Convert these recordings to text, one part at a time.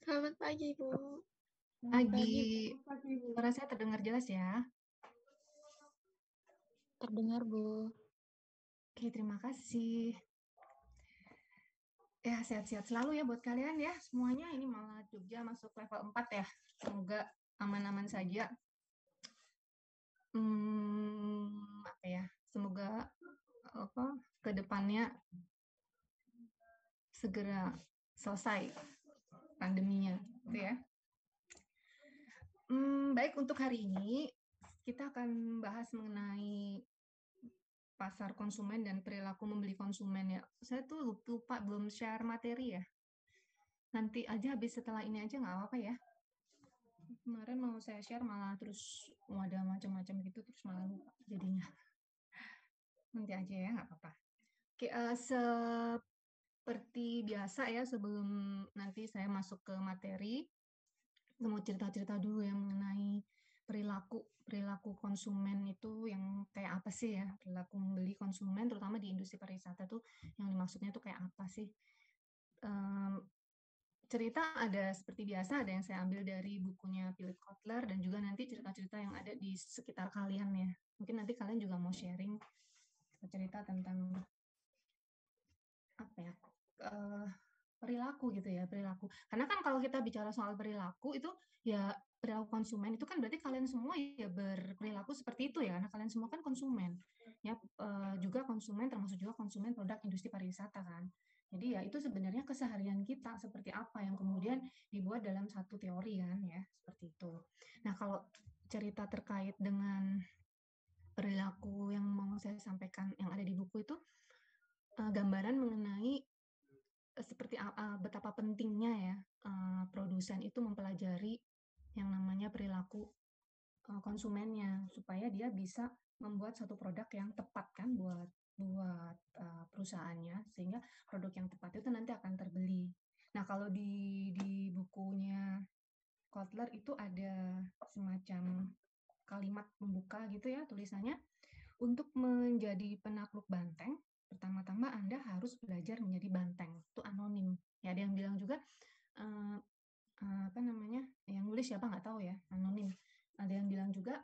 Selamat pagi, Bu. Pagi, suara saya terdengar jelas ya. Terdengar, Bu. Oke, terima kasih. Ya, sehat-sehat selalu ya buat kalian ya. Semuanya ini malah Jogja masuk level 4 ya. Semoga aman-aman saja. Apa ya? Semoga apa ke depannya segera selesai pandeminya, gitu ya. Baik, untuk hari ini kita akan bahas mengenai pasar konsumen dan perilaku membeli konsumen ya. Saya tuh lupa belum share materi ya. Nanti aja habis setelah ini aja nggak apa-apa ya. Kemarin mau saya share malah terus ada macam-macam gitu terus malah lupa jadinya. Nanti aja ya nggak apa-apa. Oke, seperti biasa ya sebelum nanti saya masuk ke materi, saya mau cerita-cerita dulu ya mengenai perilaku perilaku konsumen itu yang kayak apa sih ya, perilaku membeli konsumen terutama di industri pariwisata tuh yang dimaksudnya tuh kayak apa sih. Em, Cerita ada seperti biasa, ada yang saya ambil dari bukunya Philip Kotler dan juga nanti cerita-cerita yang ada di sekitar kalian ya. Mungkin nanti kalian juga mau sharing cerita tentang apa ya, eh, perilaku gitu ya, perilaku. Karena kan kalau kita bicara soal perilaku itu ya perilaku konsumen itu kan berarti kalian semua ya berperilaku seperti itu ya, karena kalian semua kan konsumen. Ya, juga konsumen termasuk juga konsumen produk industri pariwisata kan. Jadi ya itu sebenarnya keseharian kita seperti apa yang kemudian dibuat dalam satu teori kan ya, seperti itu. Nah, kalau cerita terkait dengan perilaku yang mau saya sampaikan yang ada di buku itu gambaran mengenai seperti betapa pentingnya ya produsen itu mempelajari yang namanya perilaku konsumennya supaya dia bisa membuat satu produk yang tepat kan buat buat perusahaannya sehingga produk yang tepat itu nanti akan terbeli. Nah, kalau di bukunya Kotler itu ada semacam kalimat pembuka gitu ya tulisannya, untuk menjadi penakluk banteng, pertama-tama Anda harus belajar menjadi banteng. Itu anonim. Ya, ada yang bilang juga eh, apa namanya? Yang nulis siapa nggak tahu ya, anonim. Ada yang bilang juga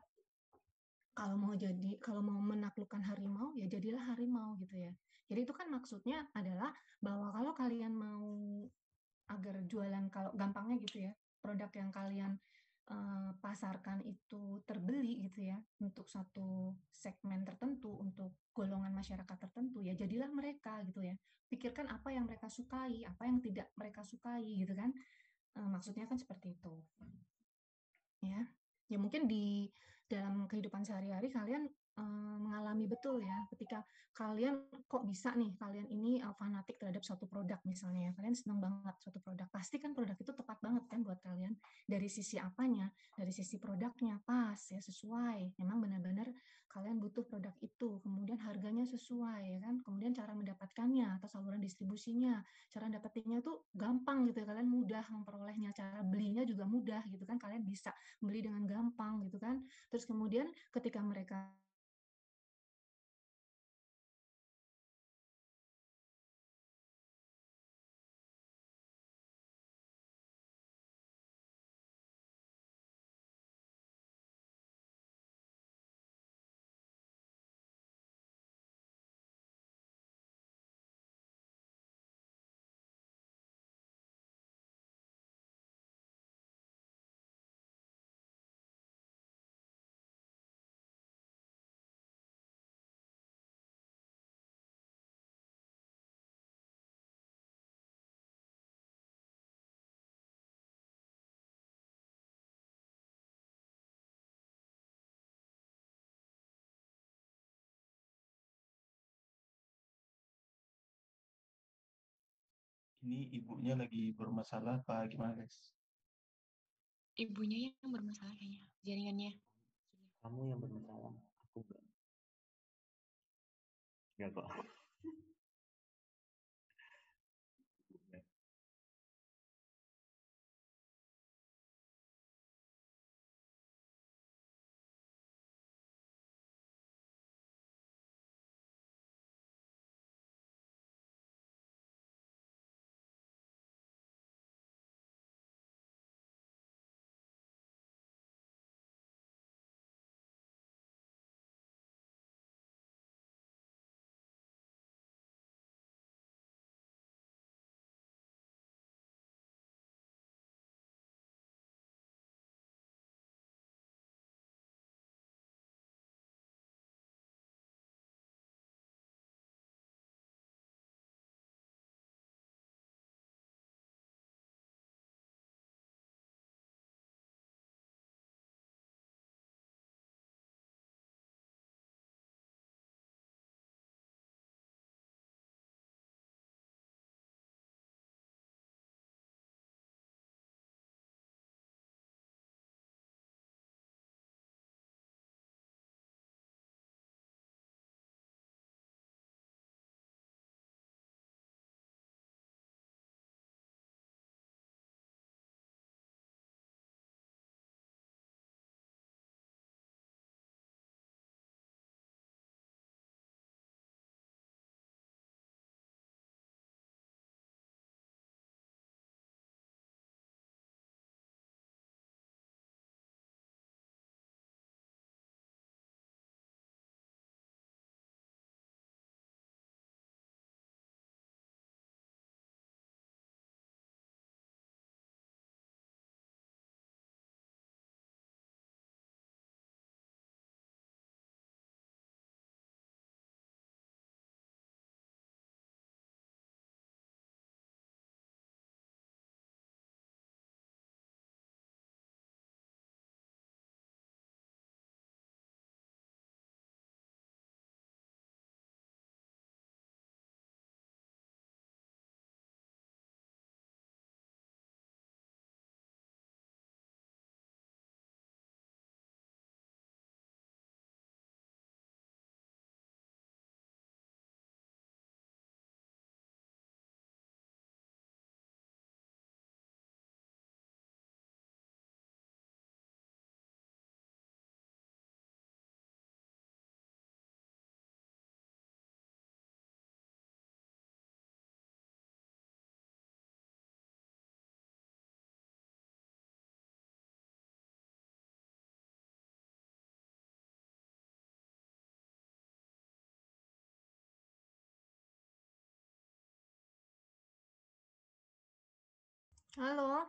kalau mau menaklukkan harimau ya jadilah harimau gitu ya. Jadi itu kan maksudnya adalah bahwa kalau kalian mau agar jualan kalau gampangnya gitu ya, produk yang kalian pasarkan itu terbeli gitu ya untuk satu segmen tertentu, untuk golongan masyarakat tertentu ya jadilah mereka gitu ya. Pikirkan apa yang mereka sukai, apa yang tidak mereka sukai gitu kan. Maksudnya kan seperti itu ya. Ya mungkin di dalam kehidupan sehari-hari kalian mengalami betul ya ketika kalian kok bisa nih kalian ini fanatik terhadap suatu produk misalnya ya. Kalian senang banget suatu produk, pasti kan produk itu tepat banget kan buat kalian dari sisi apanya, dari sisi produknya pas ya, sesuai memang benar-benar kalian butuh produk itu, kemudian harganya sesuai ya kan, kemudian cara mendapatkannya atau saluran distribusinya, cara dapetinnya tuh gampang gitu ya, kalian mudah memperolehnya, cara belinya juga mudah gitu kan, kalian bisa beli dengan gampang gitu kan. Terus kemudian ketika mereka Ini ibunya lagi bermasalah apa gimana, guys? Ibunya yang bermasalah kayaknya. Jaringannya. Kamu yang bermasalah, aku enggak. Enggak kok. Halo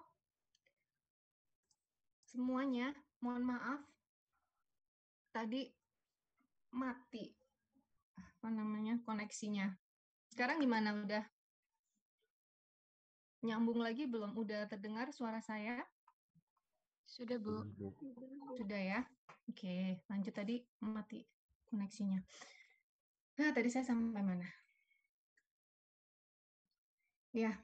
semuanya, mohon maaf tadi mati apa namanya koneksinya. Sekarang gimana? Udah nyambung lagi belum? Udah terdengar suara saya? Sudah, Bu. Sudah ya? Oke, lanjut tadi mati koneksinya. Nah, tadi saya sampai mana? Ya,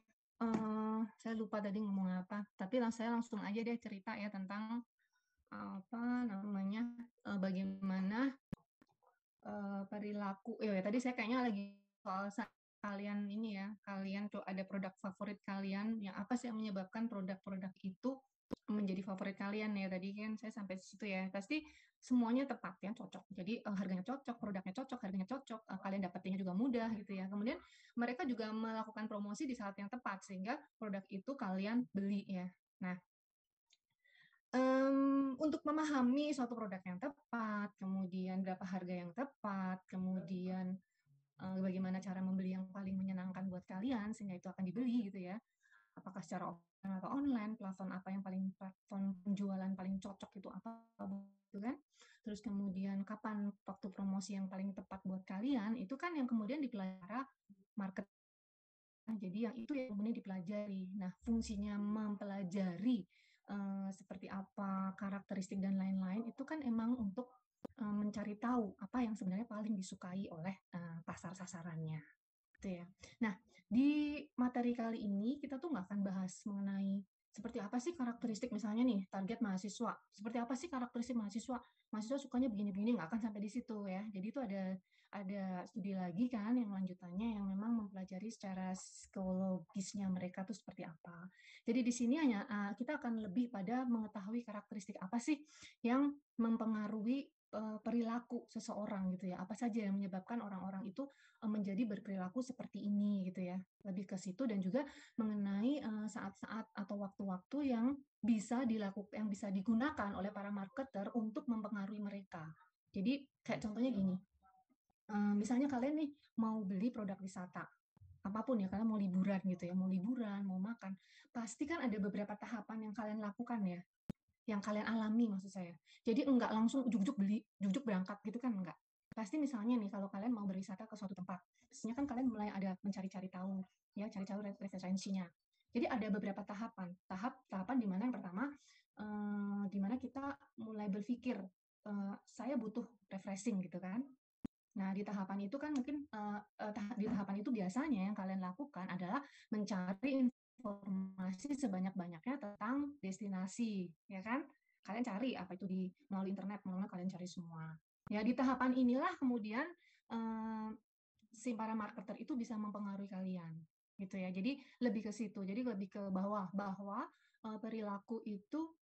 saya lupa tadi ngomong apa. Tapi saya langsung aja deh cerita ya tentang apa namanya bagaimana perilaku. Ya, tadi saya kayaknya lagi soal kalian ini ya, kalian tuh ada produk favorit kalian, yang apa sih yang menyebabkan produk-produk itu menjadi favorit kalian ya. Tadi kan saya sampai di situ ya. Pasti semuanya tepat ya, cocok. Jadi harganya cocok, produknya cocok, harganya cocok, kalian dapetinnya juga mudah gitu ya. Kemudian mereka juga melakukan promosi di saat yang tepat sehingga produk itu kalian beli ya. Nah, untuk memahami suatu produk yang tepat, kemudian berapa harga yang tepat, kemudian bagaimana cara membeli yang paling menyenangkan buat kalian sehingga itu akan dibeli gitu ya. Apakah secara offline atau online, platform penjualan paling cocok itu apa gitu kan. Terus kemudian kapan waktu promosi yang paling tepat buat kalian, itu kan yang kemudian dipelajari market. Jadi yang itu yang kemudian dipelajari. Nah, fungsinya mempelajari seperti apa karakteristik dan lain-lain itu kan emang untuk mencari tahu apa yang sebenarnya paling disukai oleh pasar sasarannya. Gitu ya. Nah, di materi kali ini kita tuh nggak akan bahas mengenai seperti apa sih karakteristik misalnya nih target mahasiswa. Seperti apa sih karakteristik mahasiswa? Mahasiswa sukanya begini-begini, nggak akan sampai di situ ya. Jadi itu ada studi lagi kan yang lanjutannya yang memang mempelajari secara psikologisnya mereka tuh seperti apa. Jadi di sini hanya kita akan lebih pada mengetahui karakteristik apa sih yang mempengaruhi perilaku seseorang gitu ya. Apa saja yang menyebabkan orang-orang itu menjadi berperilaku seperti ini gitu ya. Lebih ke situ dan juga mengenai saat-saat atau waktu-waktu yang bisa dilakukan, yang bisa digunakan oleh para marketer untuk mempengaruhi mereka. Jadi kayak contohnya gini, misalnya kalian nih mau beli produk wisata, apapun ya, kalian mau liburan gitu ya, mau liburan, mau makan, pasti kan ada beberapa tahapan yang kalian lakukan ya, yang kalian alami maksud saya. Jadi enggak langsung ujuk-ujuk beli, ujuk berangkat gitu kan enggak. Pasti misalnya nih kalau kalian mau berwisata ke suatu tempat, pastinya kan kalian mulai ada mencari-cari tahu, ya cari-cari referensinya. Jadi ada beberapa tahapan, tahapan di mana yang pertama, di mana kita mulai berpikir, saya butuh refreshing gitu kan. Nah, di tahapan itu kan mungkin di tahapan itu biasanya yang kalian lakukan adalah mencari informasi sebanyak-banyaknya tentang destinasi, ya kan? Kalian cari apa itu di melalui internet, melalui kalian cari semua. Ya, di tahapan inilah kemudian si para marketer itu bisa mempengaruhi kalian, gitu ya. Jadi lebih ke situ. Jadi lebih ke bahwa perilaku itu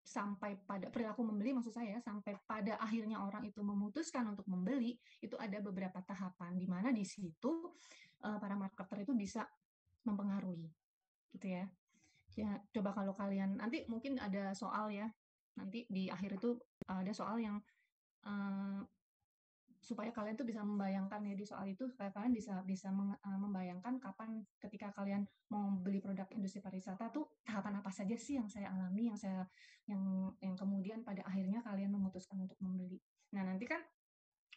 sampai pada perilaku membeli maksud saya sampai pada akhirnya orang itu memutuskan untuk membeli itu ada beberapa tahapan di mana di situ para marketer itu bisa mempengaruhi gitu ya. Ya coba kalau kalian nanti mungkin ada soal ya nanti di akhir itu ada soal yang supaya kalian tuh bisa membayangkan ya di soal itu supaya kalian bisa bisa membayangkan kapan ketika kalian mau beli produk industri pariwisata tuh tahapan apa saja sih yang saya alami yang kemudian pada akhirnya kalian memutuskan untuk membeli. Nah, nanti kan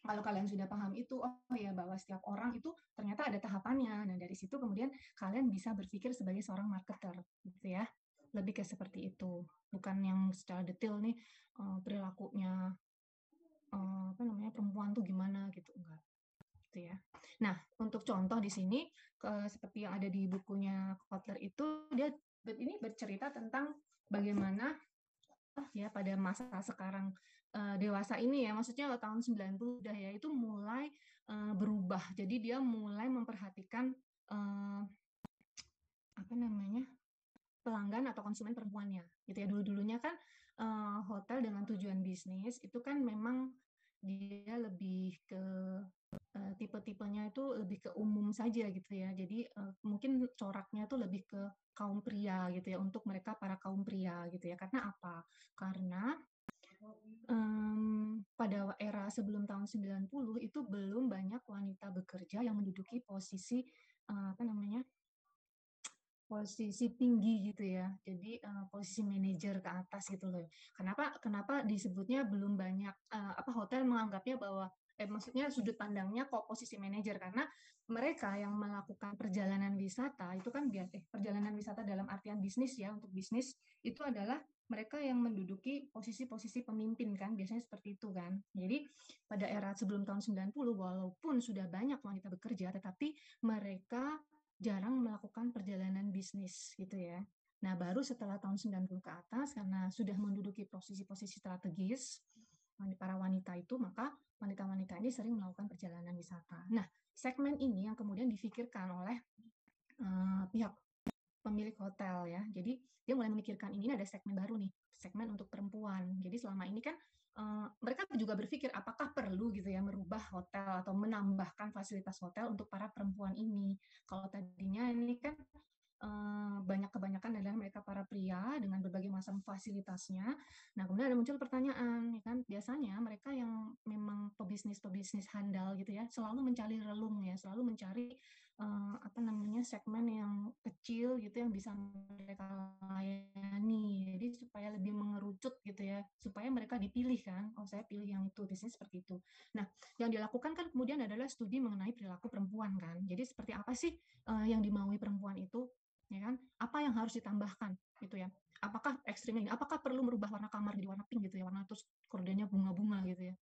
kalau kalian sudah paham itu, oh ya bahwa setiap orang itu ternyata ada tahapannya. Nah, dari situ kemudian kalian bisa berpikir sebagai seorang marketer gitu ya. Lebih ke seperti itu. Bukan yang secara detail nih perilakunya apa namanya perempuan tuh gimana gitu enggak gitu ya. Nah untuk contoh di sini seperti yang ada di bukunya Kotler itu dia ini bercerita tentang bagaimana ya pada masa sekarang dewasa ini ya maksudnya tahun 90 udah ya itu mulai berubah jadi dia mulai memperhatikan apa namanya pelanggan atau konsumen perempuannya gitu ya dulunya kan hotel dengan tujuan bisnis itu kan memang dia lebih ke tipe-tipenya itu lebih ke umum saja gitu ya jadi mungkin coraknya tuh lebih ke kaum pria gitu ya untuk mereka para kaum pria gitu ya karena apa karena pada era sebelum tahun 90 itu belum banyak wanita bekerja yang menduduki posisi apa namanya posisi tinggi gitu ya. Jadi posisi manajer ke atas gitu loh. Kenapa disebutnya belum banyak hotel menganggapnya bahwa maksudnya sudut pandangnya kok posisi manajer, karena mereka yang melakukan perjalanan wisata itu kan perjalanan wisata dalam artian bisnis ya, untuk bisnis itu adalah mereka yang menduduki posisi-posisi pemimpin kan, biasanya seperti itu kan. Jadi pada era sebelum tahun 90 walaupun sudah banyak wanita bekerja, tetapi mereka jarang melakukan perjalanan bisnis gitu ya. Nah, baru setelah tahun 90 ke atas, karena sudah menduduki posisi-posisi strategis para wanita itu, maka wanita-wanita ini sering melakukan perjalanan wisata. Nah, segmen ini yang kemudian difikirkan oleh pihak pemilik hotel ya. Jadi dia mulai memikirkan ini ada segmen baru nih, segmen untuk perempuan. Jadi selama ini kan mereka juga berpikir apakah perlu gitu ya merubah hotel atau menambahkan fasilitas hotel untuk para perempuan ini. Kalau tadinya ini kan kebanyakan adalah mereka para pria dengan berbagai macam fasilitasnya. Nah, kemudian ada muncul pertanyaan, ya kan? Biasanya mereka yang memang pebisnis handal gitu ya, selalu mencari relung ya, selalu mencari segmen yang kecil gitu yang bisa mereka layani. Jadi supaya lebih mengerucut gitu ya, supaya mereka dipilih kan. Oh, saya pilih yang itu, bisnis seperti itu. Nah, yang dilakukan kan kemudian adalah studi mengenai perilaku perempuan kan. Jadi seperti apa sih yang dimaui perempuan itu, ya kan? Apa yang harus ditambahkan gitu ya? Apakah ekstrim ini? Apakah perlu merubah warna kamar jadi warna pink gitu ya? Warna terus kordennya bunga-bunga gitu ya?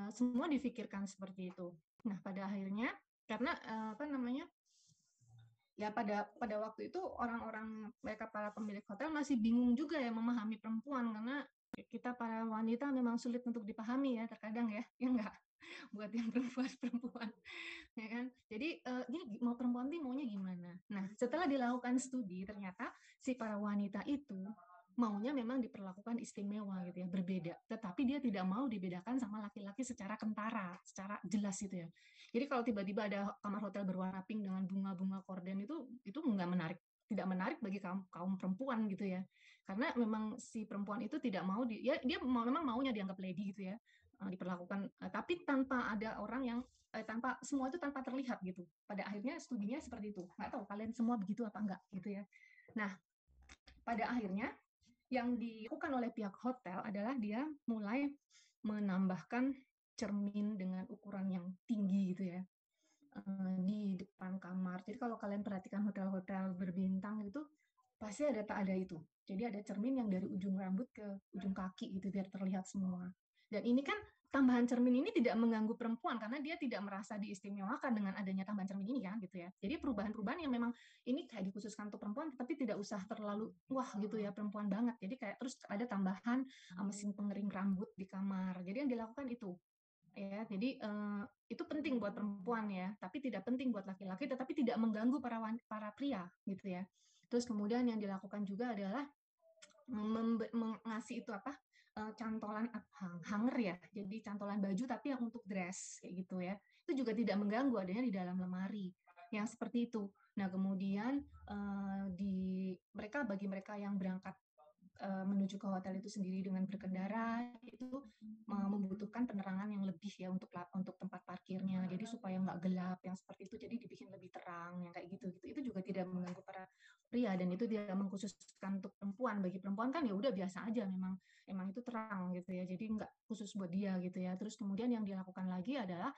Semua difikirkan seperti itu. Nah, pada akhirnya karena ya pada waktu itu orang-orang mereka para pemilik hotel masih bingung juga ya memahami perempuan, karena kita para wanita memang sulit untuk dipahami ya terkadang ya enggak, buat yang perempuan ya kan. Jadi ini mau perempuan ini maunya gimana. Nah, setelah dilakukan studi ternyata si para wanita itu maunya memang diperlakukan istimewa gitu ya, berbeda, tetapi dia tidak mau dibedakan sama laki-laki secara kentara, secara jelas gitu ya. Jadi kalau tiba-tiba ada kamar hotel berwarna pink dengan bunga-bunga korden itu nggak menarik, tidak menarik bagi kaum perempuan gitu ya. Karena memang si perempuan itu tidak mau dia memang maunya dianggap lady gitu ya, diperlakukan tapi tanpa ada orang yang tanpa semua itu tanpa terlihat gitu. Pada akhirnya studinya seperti itu. Nggak tahu kalian semua begitu apa enggak gitu ya. Nah, pada akhirnya yang dilakukan oleh pihak hotel adalah dia mulai menambahkan cermin dengan ukuran yang tinggi gitu ya di depan kamar. Jadi kalau kalian perhatikan hotel-hotel berbintang itu pasti ada itu. Jadi ada cermin yang dari ujung rambut ke ujung kaki gitu biar terlihat semua. Dan ini kan tambahan cermin ini tidak mengganggu perempuan karena dia tidak merasa diistimewakan dengan adanya tambahan cermin ini kan gitu ya. Jadi perubahan-perubahan yang memang ini kayak dikhususkan untuk perempuan tapi tidak usah terlalu wah gitu ya perempuan banget. Jadi kayak terus ada tambahan mesin pengering rambut di kamar. Jadi yang dilakukan itu ya. Jadi itu penting buat perempuan ya, tapi tidak penting buat laki-laki, tetapi tidak mengganggu para pria gitu ya. Terus kemudian yang dilakukan juga adalah mengasih itu cantolan hanger ya, jadi cantolan baju tapi yang untuk dress kayak gitu ya, itu juga tidak mengganggu adanya di dalam lemari yang seperti itu. Nah kemudian bagi mereka yang berangkat menuju ke hotel itu sendiri dengan berkendara itu membutuhkan penerangan yang lebih ya untuk tempat parkirnya, jadi supaya nggak gelap yang seperti itu, jadi dibikin lebih terang yang kayak gitu itu juga tidak mengganggu para pria dan itu tidak mengkhususkan untuk perempuan. Bagi perempuan kan ya udah biasa aja, memang itu terang gitu ya, jadi nggak khusus buat dia gitu ya. Terus kemudian yang dilakukan lagi adalah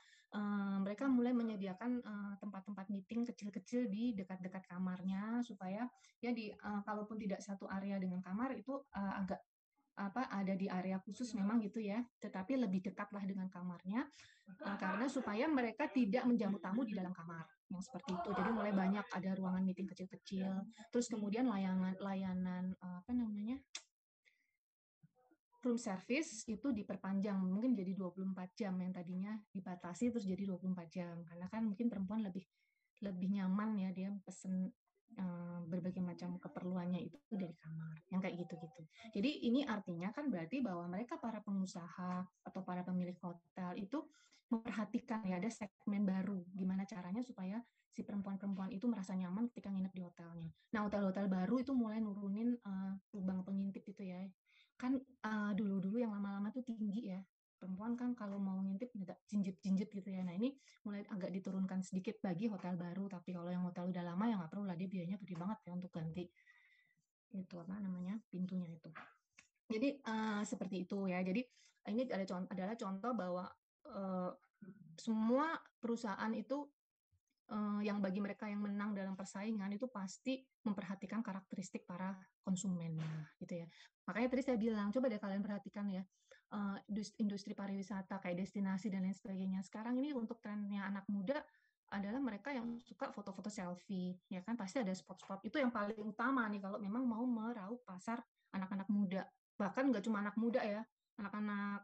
mereka mulai menyediakan tempat-tempat meeting kecil-kecil di dekat-dekat kamarnya supaya ya kalaupun tidak satu area dengan kamar itu agak ada di area khusus memang gitu ya, tetapi lebih dekatlah dengan kamarnya karena supaya mereka tidak menjamu tamu di dalam kamar yang seperti itu. Jadi mulai banyak ada ruangan meeting kecil-kecil. Terus kemudian layanan room service itu diperpanjang mungkin jadi 24 jam yang tadinya dibatasi terus jadi 24 jam karena kan mungkin perempuan lebih nyaman ya dia pesen berbagai macam keperluannya itu dari kamar yang kayak gitu-gitu. Jadi ini artinya kan berarti bahwa mereka para pengusaha atau para pemilik hotel itu memperhatikan ya ada segmen baru gimana caranya supaya si perempuan-perempuan itu merasa nyaman ketika nginep di hotelnya. Nah, hotel-hotel baru itu mulai nurunin lubang pengintip itu ya. Kan dulu-dulu yang lama-lama tuh tinggi ya. Perempuan kan kalau mau ngintip agak jinjit-jinjit gitu ya. Nah, ini mulai agak diturunkan sedikit bagi hotel baru, tapi kalau yang hotel udah lama ya nggak perlu lah, dia biayanya gede banget banget ya untuk ganti itu pintunya itu. Jadi seperti itu ya. Jadi ini adalah contoh bahwa semua perusahaan itu yang bagi mereka yang menang dalam persaingan itu pasti memperhatikan karakteristik para konsumennya gitu ya. Makanya tadi saya bilang coba deh kalian perhatikan ya industri pariwisata kayak destinasi dan lain sebagainya. Sekarang ini untuk trennya anak muda adalah mereka yang suka foto-foto selfie, ya kan pasti ada spot-spot itu yang paling utama nih kalau memang mau meraup pasar anak-anak muda. Bahkan nggak cuma anak muda ya, anak-anak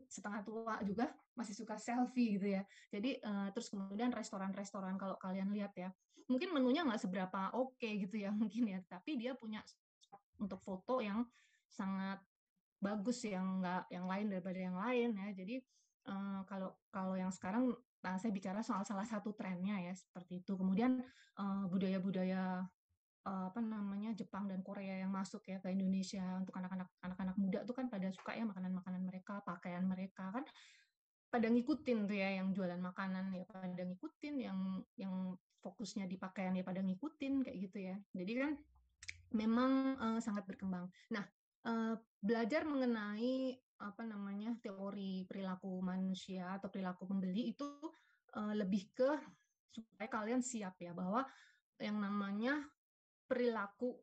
setengah tua juga masih suka selfie gitu ya. Jadi terus kemudian restoran-restoran kalau kalian lihat ya, mungkin menunya nggak seberapa oke gitu ya mungkin ya, tapi dia punya untuk foto yang sangat bagus yang lain daripada yang lain ya. Jadi kalau yang sekarang saya bicara soal salah satu trennya ya seperti itu. Kemudian budaya-budaya Jepang dan Korea yang masuk ya ke Indonesia untuk anak-anak muda tuh kan pada suka ya makanan-makanan mereka, pakaian mereka kan pada ngikutin tuh ya yang jualan makanan ya pada ngikutin yang fokusnya di pakaian ya pada ngikutin kayak gitu ya. Jadi kan memang sangat berkembang. Nah, belajar mengenai teori perilaku manusia atau perilaku pembeli itu lebih ke supaya kalian siap ya bahwa yang namanya perilaku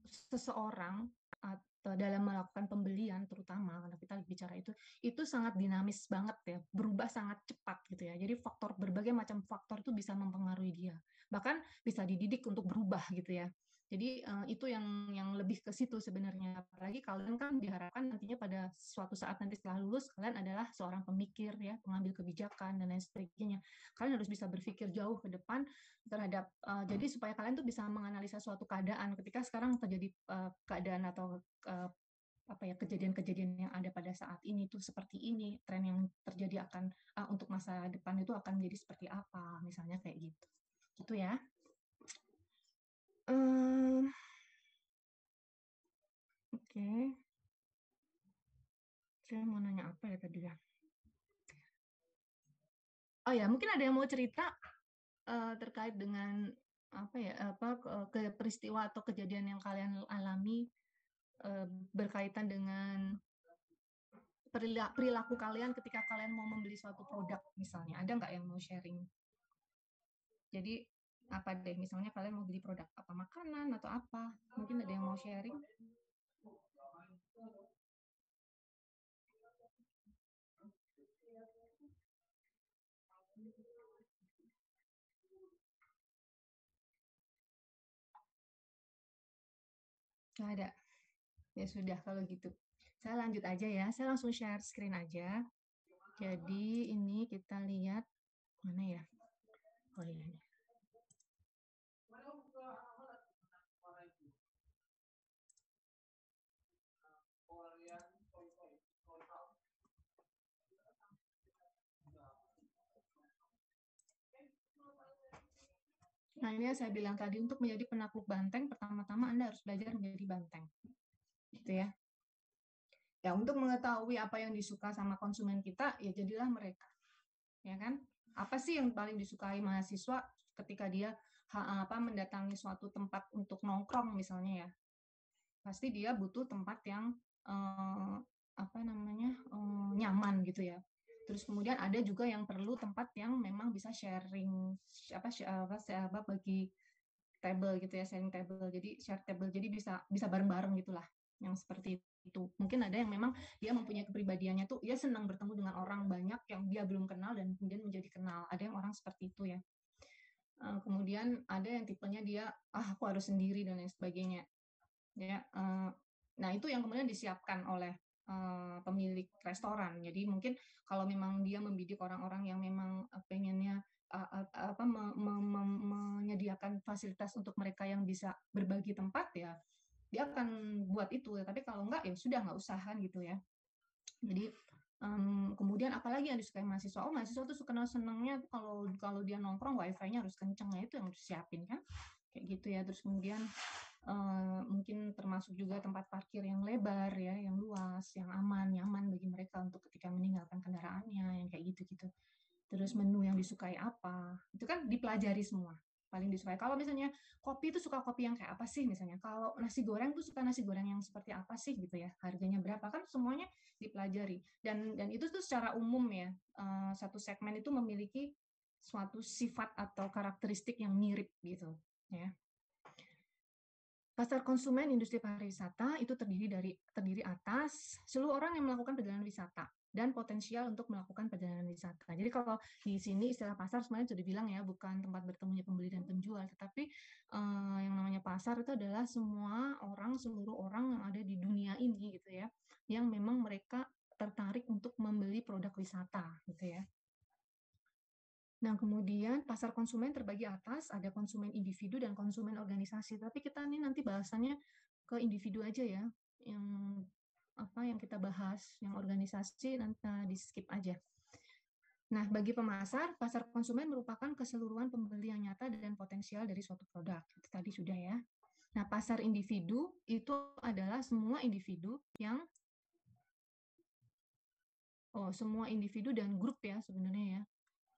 seseorang atau dalam melakukan pembelian terutama karena kita bicara itu sangat dinamis banget ya, berubah sangat cepat gitu ya. Jadi berbagai macam faktor itu bisa mempengaruhi dia. Bahkan bisa dididik untuk berubah gitu ya. Jadi itu yang lebih ke situ sebenarnya. Apalagi kalian kan diharapkan nantinya pada suatu saat nanti setelah lulus kalian adalah seorang pemikir ya, pengambil kebijakan dan lain sebagainya. Kalian harus bisa berpikir jauh ke depan terhadap jadi supaya kalian tuh bisa menganalisa suatu keadaan ketika sekarang terjadi keadaan atau kejadian-kejadian yang ada pada saat ini tuh seperti ini, tren yang terjadi akan untuk masa depan itu akan menjadi seperti apa, misalnya kayak gitu. Gitu ya. Oke. Saya mau nanya apa ya tadi ya? Oh ya, mungkin ada yang mau cerita terkait dengan peristiwa atau kejadian yang kalian alami berkaitan dengan perilaku kalian ketika kalian mau membeli suatu produk misalnya. Ada nggak yang mau sharing? Jadi apa deh, misalnya kalian mau beli produk apa, makanan atau apa? Mungkin ada yang mau sharing? Nggak ada. Ya sudah kalau gitu. Saya lanjut aja ya. Saya langsung share screen aja. Jadi ini kita lihat mana ya? Oh iya ini. Nah, ini yang saya bilang tadi, untuk menjadi penakluk banteng, pertama-tama Anda harus belajar menjadi banteng. Gitu ya. Ya, untuk mengetahui apa yang disuka sama konsumen kita, ya jadilah mereka. Ya kan? Apa sih yang paling disukai mahasiswa ketika dia mendatangi suatu tempat untuk nongkrong misalnya ya? Pasti dia butuh tempat yang nyaman gitu ya. Terus kemudian ada juga yang perlu tempat yang memang bisa sharing bagi table gitu ya, sharing table. Jadi share table, jadi bisa bareng-bareng gitulah, yang seperti itu. Mungkin ada yang memang dia mempunyai kepribadiannya tuh dia senang bertemu dengan orang banyak yang dia belum kenal dan kemudian menjadi kenal. Ada yang orang seperti itu ya. Kemudian ada yang tipenya dia aku harus sendiri dan lain sebagainya. Ya, nah itu yang kemudian disiapkan oleh pemilik restoran. Jadi mungkin kalau memang dia membidik orang-orang yang memang pengennya menyediakan fasilitas untuk mereka yang bisa berbagi tempat ya, dia akan buat itu. Tapi kalau enggak ya sudah nggak usah kan gitu ya. Jadi kemudian apalagi yang disukai mahasiswa? Oh, mahasiswa tuh senangnya kalau dia nongkrong wifi-nya harus kenceng, ya itu yang harus siapin kan, kayak gitu ya. Terus kemudian mungkin termasuk juga tempat parkir yang lebar ya, yang luas, yang aman, nyaman bagi mereka untuk ketika meninggalkan kendaraannya, yang kayak gitu-gitu. Terus menu yang disukai apa, itu kan dipelajari semua. paling disukai. Kalau misalnya kopi itu suka kopi yang kayak apa sih misalnya. Kalau nasi goreng tuh suka nasi goreng yang seperti apa sih gitu ya. Harganya berapa kan semuanya dipelajari. Dan itu tuh secara umum ya. Satu segmen itu memiliki suatu sifat atau karakteristik yang mirip gitu ya. Pasar konsumen industri pariwisata itu terdiri atas seluruh orang yang melakukan perjalanan wisata dan potensial untuk melakukan perjalanan wisata. Jadi kalau di sini istilah pasar sebenarnya sudah dibilang ya, bukan tempat bertemunya pembeli dan penjual, tetapi yang namanya pasar itu adalah seluruh orang yang ada di dunia ini gitu ya, yang memang mereka tertarik untuk membeli produk wisata gitu ya. Nah, kemudian pasar konsumen terbagi atas, ada konsumen individu dan konsumen organisasi. Tapi kita ini nanti bahasannya ke individu aja ya, yang kita bahas, yang organisasi nanti di skip aja. Nah, bagi pemasar, pasar konsumen merupakan keseluruhan pembeli yang nyata dan potensial dari suatu produk. Itu tadi sudah ya. Nah, pasar individu itu adalah semua individu dan grup ya sebenarnya ya,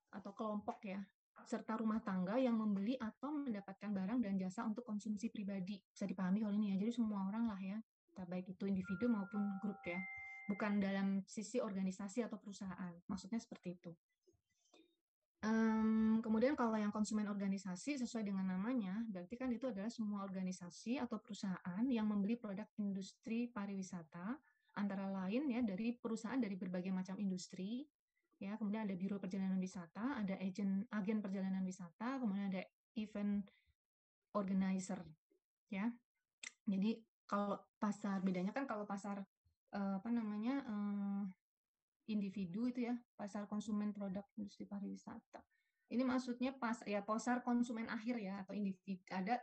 atau kelompok ya, serta rumah tangga yang membeli atau mendapatkan barang dan jasa untuk konsumsi pribadi. Bisa dipahami kalau ini ya, jadi semua orang lah ya, baik itu individu maupun grup ya, bukan dalam sisi organisasi atau perusahaan, maksudnya seperti itu. Kemudian kalau yang konsumen organisasi sesuai dengan namanya, berarti kan itu adalah semua organisasi atau perusahaan yang membeli produk industri pariwisata, antara lain ya dari perusahaan dari berbagai macam industri, ya, kemudian ada biro perjalanan wisata, ada agen perjalanan wisata, kemudian ada event organizer, ya. Jadi kalau pasar bedanya kan kalau pasar individu itu ya, pasar konsumen produk industri pariwisata. Ini maksudnya pasar konsumen akhir ya, atau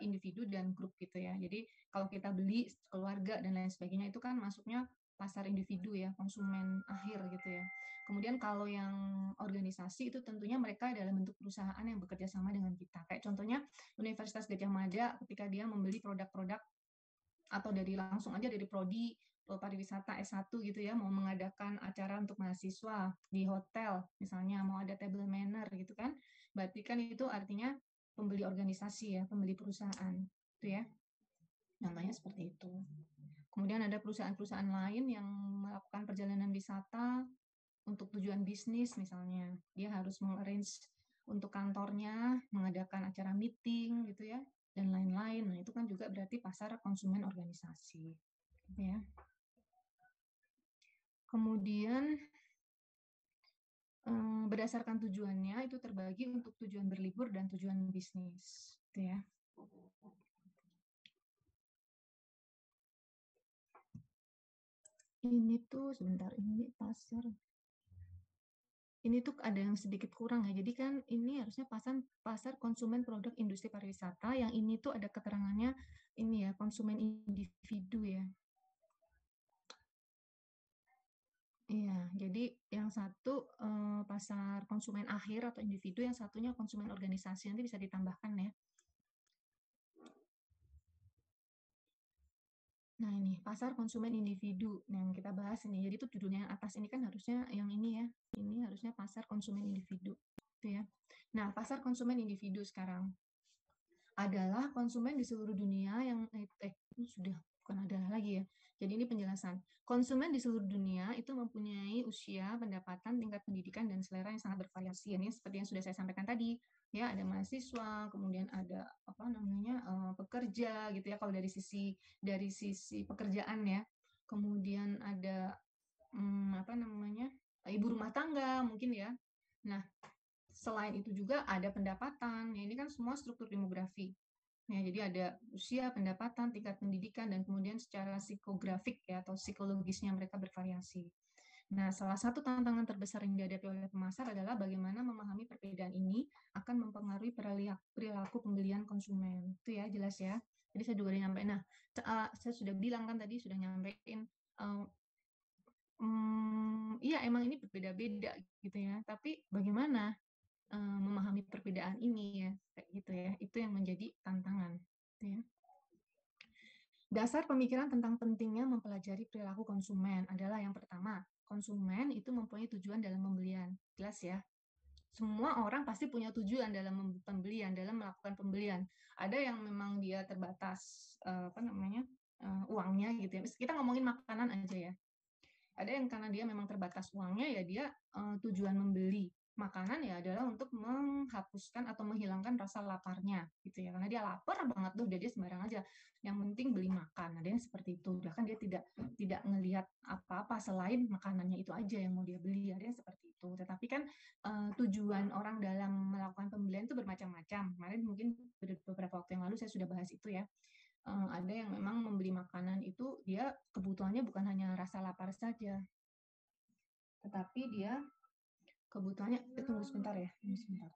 individu dan grup gitu ya. Jadi kalau kita beli keluarga dan lain sebagainya itu kan masuknya pasar individu ya, konsumen akhir gitu ya. Kemudian kalau yang organisasi itu tentunya mereka adalah bentuk perusahaan yang bekerja sama dengan kita. Kayak contohnya Universitas Gadjah Mada ketika dia membeli produk-produk atau langsung aja dari prodi pariwisata S1 gitu ya, mau mengadakan acara untuk mahasiswa di hotel misalnya, mau ada table manner gitu kan, berarti kan itu artinya pembeli organisasi ya, pembeli perusahaan itu ya, namanya seperti itu. Kemudian ada perusahaan-perusahaan lain yang melakukan perjalanan wisata untuk tujuan bisnis misalnya, dia harus mengarrange untuk kantornya, mengadakan acara meeting gitu ya, dan lain-lain. Nah, itu kan juga berarti pasar konsumen organisasi. Ya. Kemudian berdasarkan tujuannya itu terbagi untuk tujuan berlibur dan tujuan bisnis. Gitu ya. Ini tuh sebentar, ini pasar. Ini tuh ada yang sedikit kurang ya. Jadi kan ini harusnya pasar konsumen produk industri pariwisata, yang ini tuh ada keterangannya ini ya, konsumen individu ya. Iya, jadi yang satu pasar konsumen akhir atau individu, yang satunya konsumen organisasi, nanti bisa ditambahkan ya. Nah ini pasar konsumen individu yang kita bahas ini. Jadi itu judulnya yang atas ini kan harusnya yang ini ya. Ini harusnya pasar konsumen individu, gitu ya. Nah pasar konsumen individu sekarang adalah konsumen di seluruh dunia yang sudah bukan adalah lagi ya. Jadi ini penjelasan. Konsumen di seluruh dunia itu mempunyai usia, pendapatan, tingkat pendidikan, dan selera yang sangat bervariasi. Ini seperti yang sudah saya sampaikan tadi. Ya, ada mahasiswa, kemudian ada pekerja gitu ya, kalau dari sisi pekerjaan ya. Kemudian ada ibu rumah tangga mungkin ya. Nah, selain itu juga ada pendapatan. Ya, ini kan semua struktur demografi. Ya, jadi ada usia, pendapatan, tingkat pendidikan, dan kemudian secara psikografik ya, atau psikologisnya mereka bervariasi. Nah, salah satu tantangan terbesar yang dihadapi oleh pemasar adalah bagaimana memahami perbedaan ini akan mempengaruhi perilaku pembelian konsumen. Itu ya, jelas ya. Jadi saya juga udah nyampein. Nah, saya sudah bilang kan tadi, sudah nyampein. Iya, emang ini berbeda-beda gitu ya. Tapi bagaimana memahami perbedaan ini ya, kayak gitu ya, itu yang menjadi tantangan. Gitu ya. Dasar pemikiran tentang pentingnya mempelajari perilaku konsumen adalah yang pertama, konsumen itu mempunyai tujuan dalam pembelian, jelas ya. semua orang pasti punya tujuan dalam pembelian, dalam melakukan pembelian. Ada yang memang dia terbatas uangnya gitu ya. Kita ngomongin makanan aja ya. Ada yang karena dia memang terbatas uangnya ya dia tujuan membeli makanan ya adalah untuk menghapuskan atau menghilangkan rasa laparnya gitu ya, karena dia lapar banget tuh dia sembarang aja yang penting beli makan. Ada yang seperti itu, bahkan dia tidak ngelihat apa-apa selain makanannya itu aja yang mau dia beli. Ada yang seperti itu. Tetapi kan tujuan orang dalam melakukan pembelian itu bermacam-macam. Kemarin mungkin beberapa waktu yang lalu saya sudah bahas itu ya. Ada yang memang membeli makanan itu dia kebutuhannya bukan hanya rasa lapar saja, tetapi dia kebutuhannya, tunggu sebentar ya, sebentar.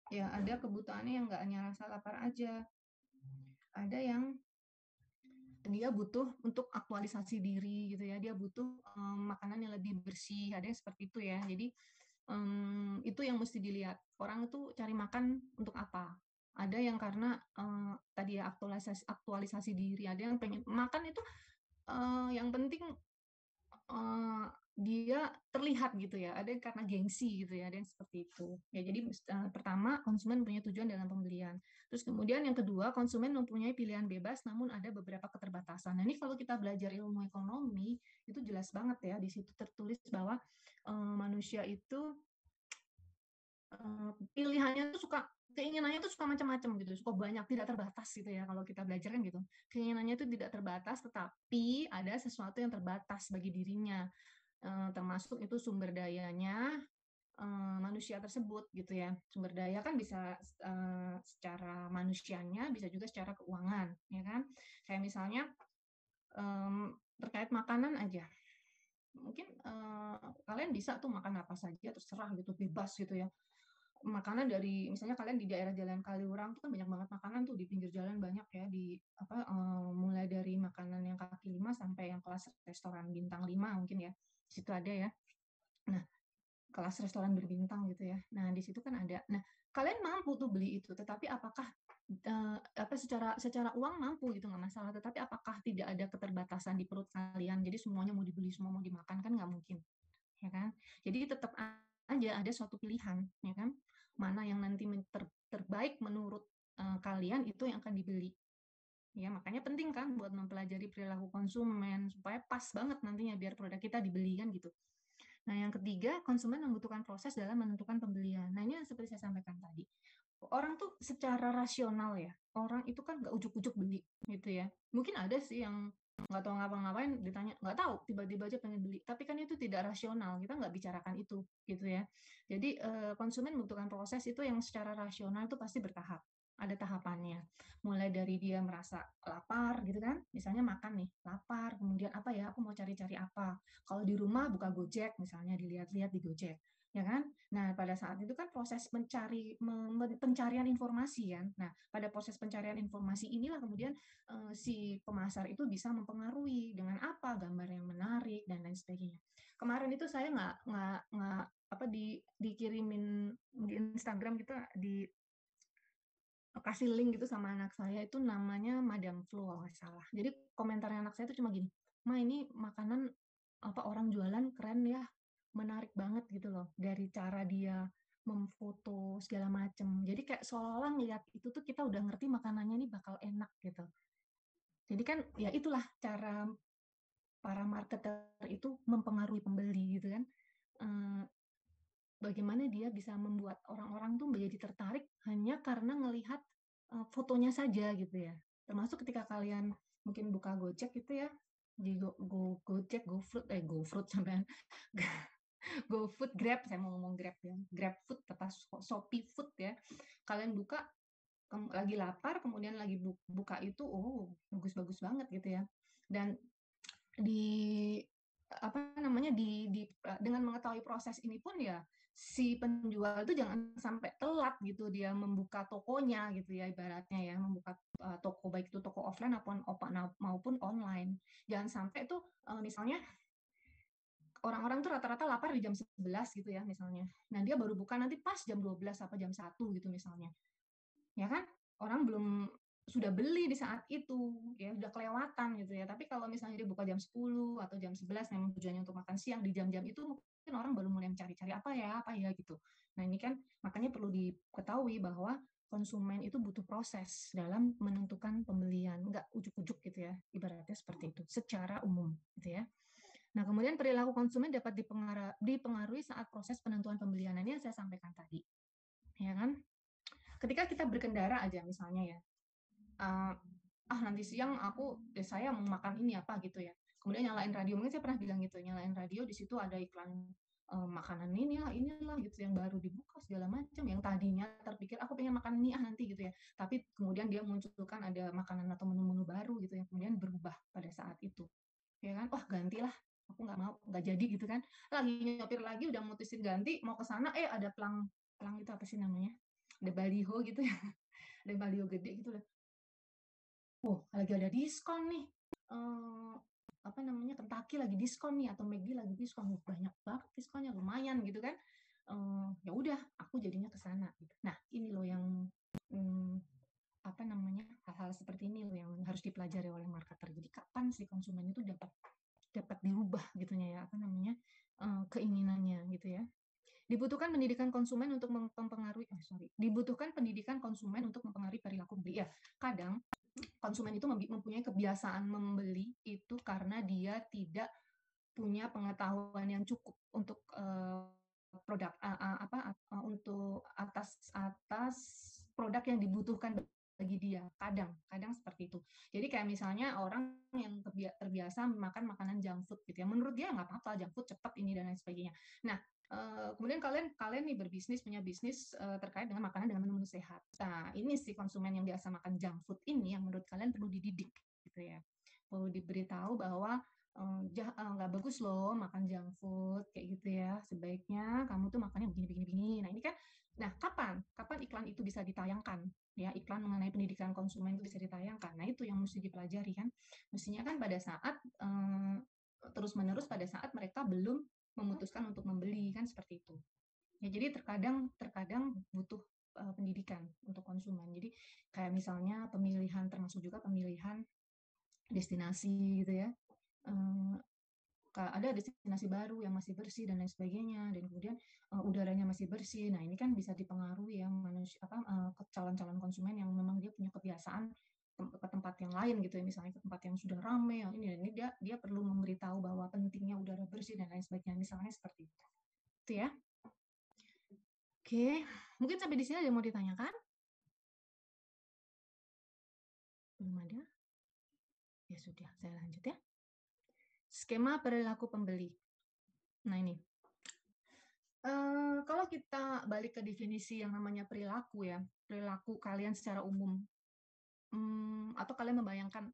Ya, ada kebutuhannya yang nggak hanya rasa lapar aja. Ada yang dia butuh untuk aktualisasi diri gitu ya, dia butuh makanan yang lebih bersih, ada yang seperti itu ya. Jadi itu yang mesti dilihat. Orang itu cari makan untuk apa? Ada yang karena tadi ya aktualisasi diri, ada yang pengen makan itu yang penting dia terlihat gitu ya, ada yang karena gengsi gitu ya, ada yang seperti itu. Ya jadi pertama konsumen punya tujuan dalam pembelian. Terus kemudian yang kedua, konsumen mempunyai pilihan bebas namun ada beberapa keterbatasan. Nah, ini kalau kita belajar ilmu ekonomi itu jelas banget ya, di situ tertulis bahwa manusia itu pilihannya tuh keinginannya tuh suka macam-macam gitu, suka banyak, tidak terbatas gitu ya kalau kita belajar kan gitu. Keinginannya itu tidak terbatas, tetapi ada sesuatu yang terbatas bagi dirinya, termasuk itu sumber dayanya manusia tersebut gitu ya. Sumber daya kan bisa secara manusianya, bisa juga secara keuangan, ya kan? Kayak misalnya terkait makanan aja. Mungkin kalian bisa tuh makan apa saja terserah gitu, bebas gitu ya. Makanan dari misalnya kalian di daerah Jalan Kaliurang tuh kan banyak banget makanan tuh di pinggir jalan, banyak ya di mulai dari makanan yang kaki lima sampai yang kelas restoran bintang 5 mungkin ya. Di situ ada ya. Nah, kelas restoran berbintang gitu ya. Nah, di situ kan ada. Nah, kalian mampu tuh beli itu, tetapi apakah secara uang mampu gitu nggak masalah, tetapi apakah tidak ada keterbatasan di perut kalian? Jadi semuanya mau dibeli, semua mau dimakan kan nggak mungkin, ya kan? Jadi tetap aja ada suatu pilihan, ya kan? Mana yang nanti terbaik menurut kalian itu yang akan dibeli. Ya, makanya penting kan buat mempelajari perilaku konsumen supaya pas banget nantinya biar produk kita dibeli kan gitu. Nah, yang ketiga, konsumen membutuhkan proses dalam menentukan pembelian. Nah, ini yang seperti saya sampaikan tadi. Orang tuh secara rasional ya, orang itu kan nggak ujuk-ujuk beli gitu ya. Mungkin ada sih yang nggak tahu ngapa-ngapain ditanya nggak tahu tiba-tiba aja pengen beli, tapi kan itu tidak rasional, kita nggak bicarakan itu gitu ya. Jadi konsumen membutuhkan proses itu yang secara rasional itu pasti bertahap, ada tahapannya, mulai dari dia merasa lapar gitu kan, misalnya makan nih lapar, kemudian apa ya, aku mau cari-cari apa, kalau di rumah buka Gojek misalnya, dilihat-lihat di Gojek ya kan. Nah, pada saat itu kan proses pencarian informasi kan. Nah, pada proses pencarian informasi inilah kemudian si pemasar itu bisa mempengaruhi dengan apa, gambar yang menarik dan lain sebagainya. Kemarin itu saya nggak apa dikirimin di Instagram gitu, kasih link gitu sama anak saya, itu namanya Madam Flu kalau nggak salah. Jadi komentarnya anak saya itu cuma gini, "Ma, ini makanan apa orang jualan keren ya, menarik banget gitu loh, dari cara dia memfoto segala macem. Jadi kayak seolah-olah ngeliat itu tuh kita udah ngerti makanannya ini bakal enak gitu. Jadi kan ya itulah cara para marketer itu mempengaruhi pembeli gitu kan. Bagaimana dia bisa membuat orang-orang tuh menjadi tertarik hanya karena ngelihat fotonya saja gitu ya. Termasuk ketika kalian mungkin buka Gojek gitu ya, di Gojek, GoFruit sampai GoFood, Grab, saya mau ngomong Grab ya, GrabFood atau Shopee Food ya. Kalian buka lagi lapar, kemudian lagi buka itu, oh bagus-bagus banget gitu ya. Dan di apa namanya dengan mengetahui proses ini pun ya si penjual itu jangan sampai telat gitu dia membuka tokonya gitu ya, ibaratnya ya membuka toko, baik itu toko offline maupun online. Jangan sampai tuh misalnya orang-orang tuh rata-rata lapar di jam 11 gitu ya misalnya. Nah, dia baru buka nanti pas jam 12 apa jam 1 gitu misalnya. Ya kan? orang belum sudah beli di saat itu, ya udah kelewatan gitu ya. Tapi kalau misalnya dia buka jam 10 atau jam 11 memang tujuannya untuk makan siang, di jam-jam itu mungkin orang baru mulai mencari-cari apa ya gitu. Nah ini kan makanya perlu diketahui bahwa konsumen itu butuh proses dalam menentukan pembelian, nggak ujuk-ujuk gitu ya, ibaratnya seperti itu, secara umum gitu ya. Nah kemudian perilaku konsumen dapat dipengaruhi saat proses penentuan pembelian. Nah, ini yang saya sampaikan tadi, ya kan? Ketika kita berkendara aja misalnya ya, nanti siang saya mau makan ini apa gitu ya, kemudian nyalain radio, mungkin saya pernah bilang gitu, nyalain radio, di situ ada iklan makanan inilah gitu yang baru dibuka segala macam, yang tadinya terpikir aku pengen makan ini nanti gitu ya, tapi kemudian dia munculkan ada makanan atau menu-menu baru gitu yang kemudian berubah pada saat itu, ya kan, gantilah, aku nggak mau, nggak jadi gitu kan, lagi nyopir lagi udah mutusin ganti mau ke sana, ada pelang pelang itu apa sih namanya, ada baliho gitu ya, ada baliho gede gitu loh. Lagi ada diskon nih. Apa namanya, Kentucky lagi diskon nih atau McD lagi diskon. Banyak banget diskonnya, lumayan gitu kan. Ya udah, aku jadinya ke sana gitu. Nah, ini loh yang apa namanya, hal-hal seperti ini loh yang harus dipelajari oleh marketer. Jadi kapan sih konsumen itu dapat dirubah gitunya ya, apa namanya, keinginannya gitu ya. Dibutuhkan pendidikan konsumen untuk dibutuhkan pendidikan konsumen untuk mempengaruhi perilaku beli. Ya, kadang konsumen itu mempunyai kebiasaan membeli itu karena dia tidak punya pengetahuan yang cukup untuk produk untuk atas produk yang dibutuhkan bagi dia. Kadang seperti itu. Jadi kayak misalnya orang yang terbiasa makan makanan junk food gitu ya, menurut dia nggak apa-apa, junk food cepat ini dan lain sebagainya. Nah, kemudian kalian nih punya bisnis terkait dengan makanan dengan menu sehat. Nah, ini si konsumen yang biasa makan junk food ini yang menurut kalian perlu dididik gitu ya, perlu diberitahu bahwa nggak bagus loh makan junk food kayak gitu ya, sebaiknya kamu tuh makannya begini. Nah ini kan, kapan iklan itu bisa ditayangkan ya, iklan mengenai pendidikan konsumen itu bisa ditayangkan. Nah itu yang mesti dipelajari kan, mestinya kan pada saat terus menerus pada saat mereka belum memutuskan untuk membeli kan, seperti itu ya. Jadi terkadang butuh pendidikan untuk konsumen. Jadi kayak misalnya termasuk juga pemilihan destinasi gitu ya. Ada destinasi baru yang masih bersih dan lain sebagainya, dan kemudian udaranya masih bersih. Nah ini kan bisa dipengaruhi ya calon-calon konsumen yang memang dia punya kebiasaan ke tempat yang lain gitu ya, misalnya ke tempat yang sudah ramai yang ini dia perlu memberitahu bahwa pentingnya udara bersih dan lain sebagainya, misalnya seperti itu ya. Oke, mungkin sampai di sini ada yang mau ditanyakan? Belum ada? Ya sudah, saya lanjut ya. Skema perilaku pembeli. Nah ini, kalau kita balik ke definisi yang namanya perilaku ya, perilaku kalian secara umum, atau kalian membayangkan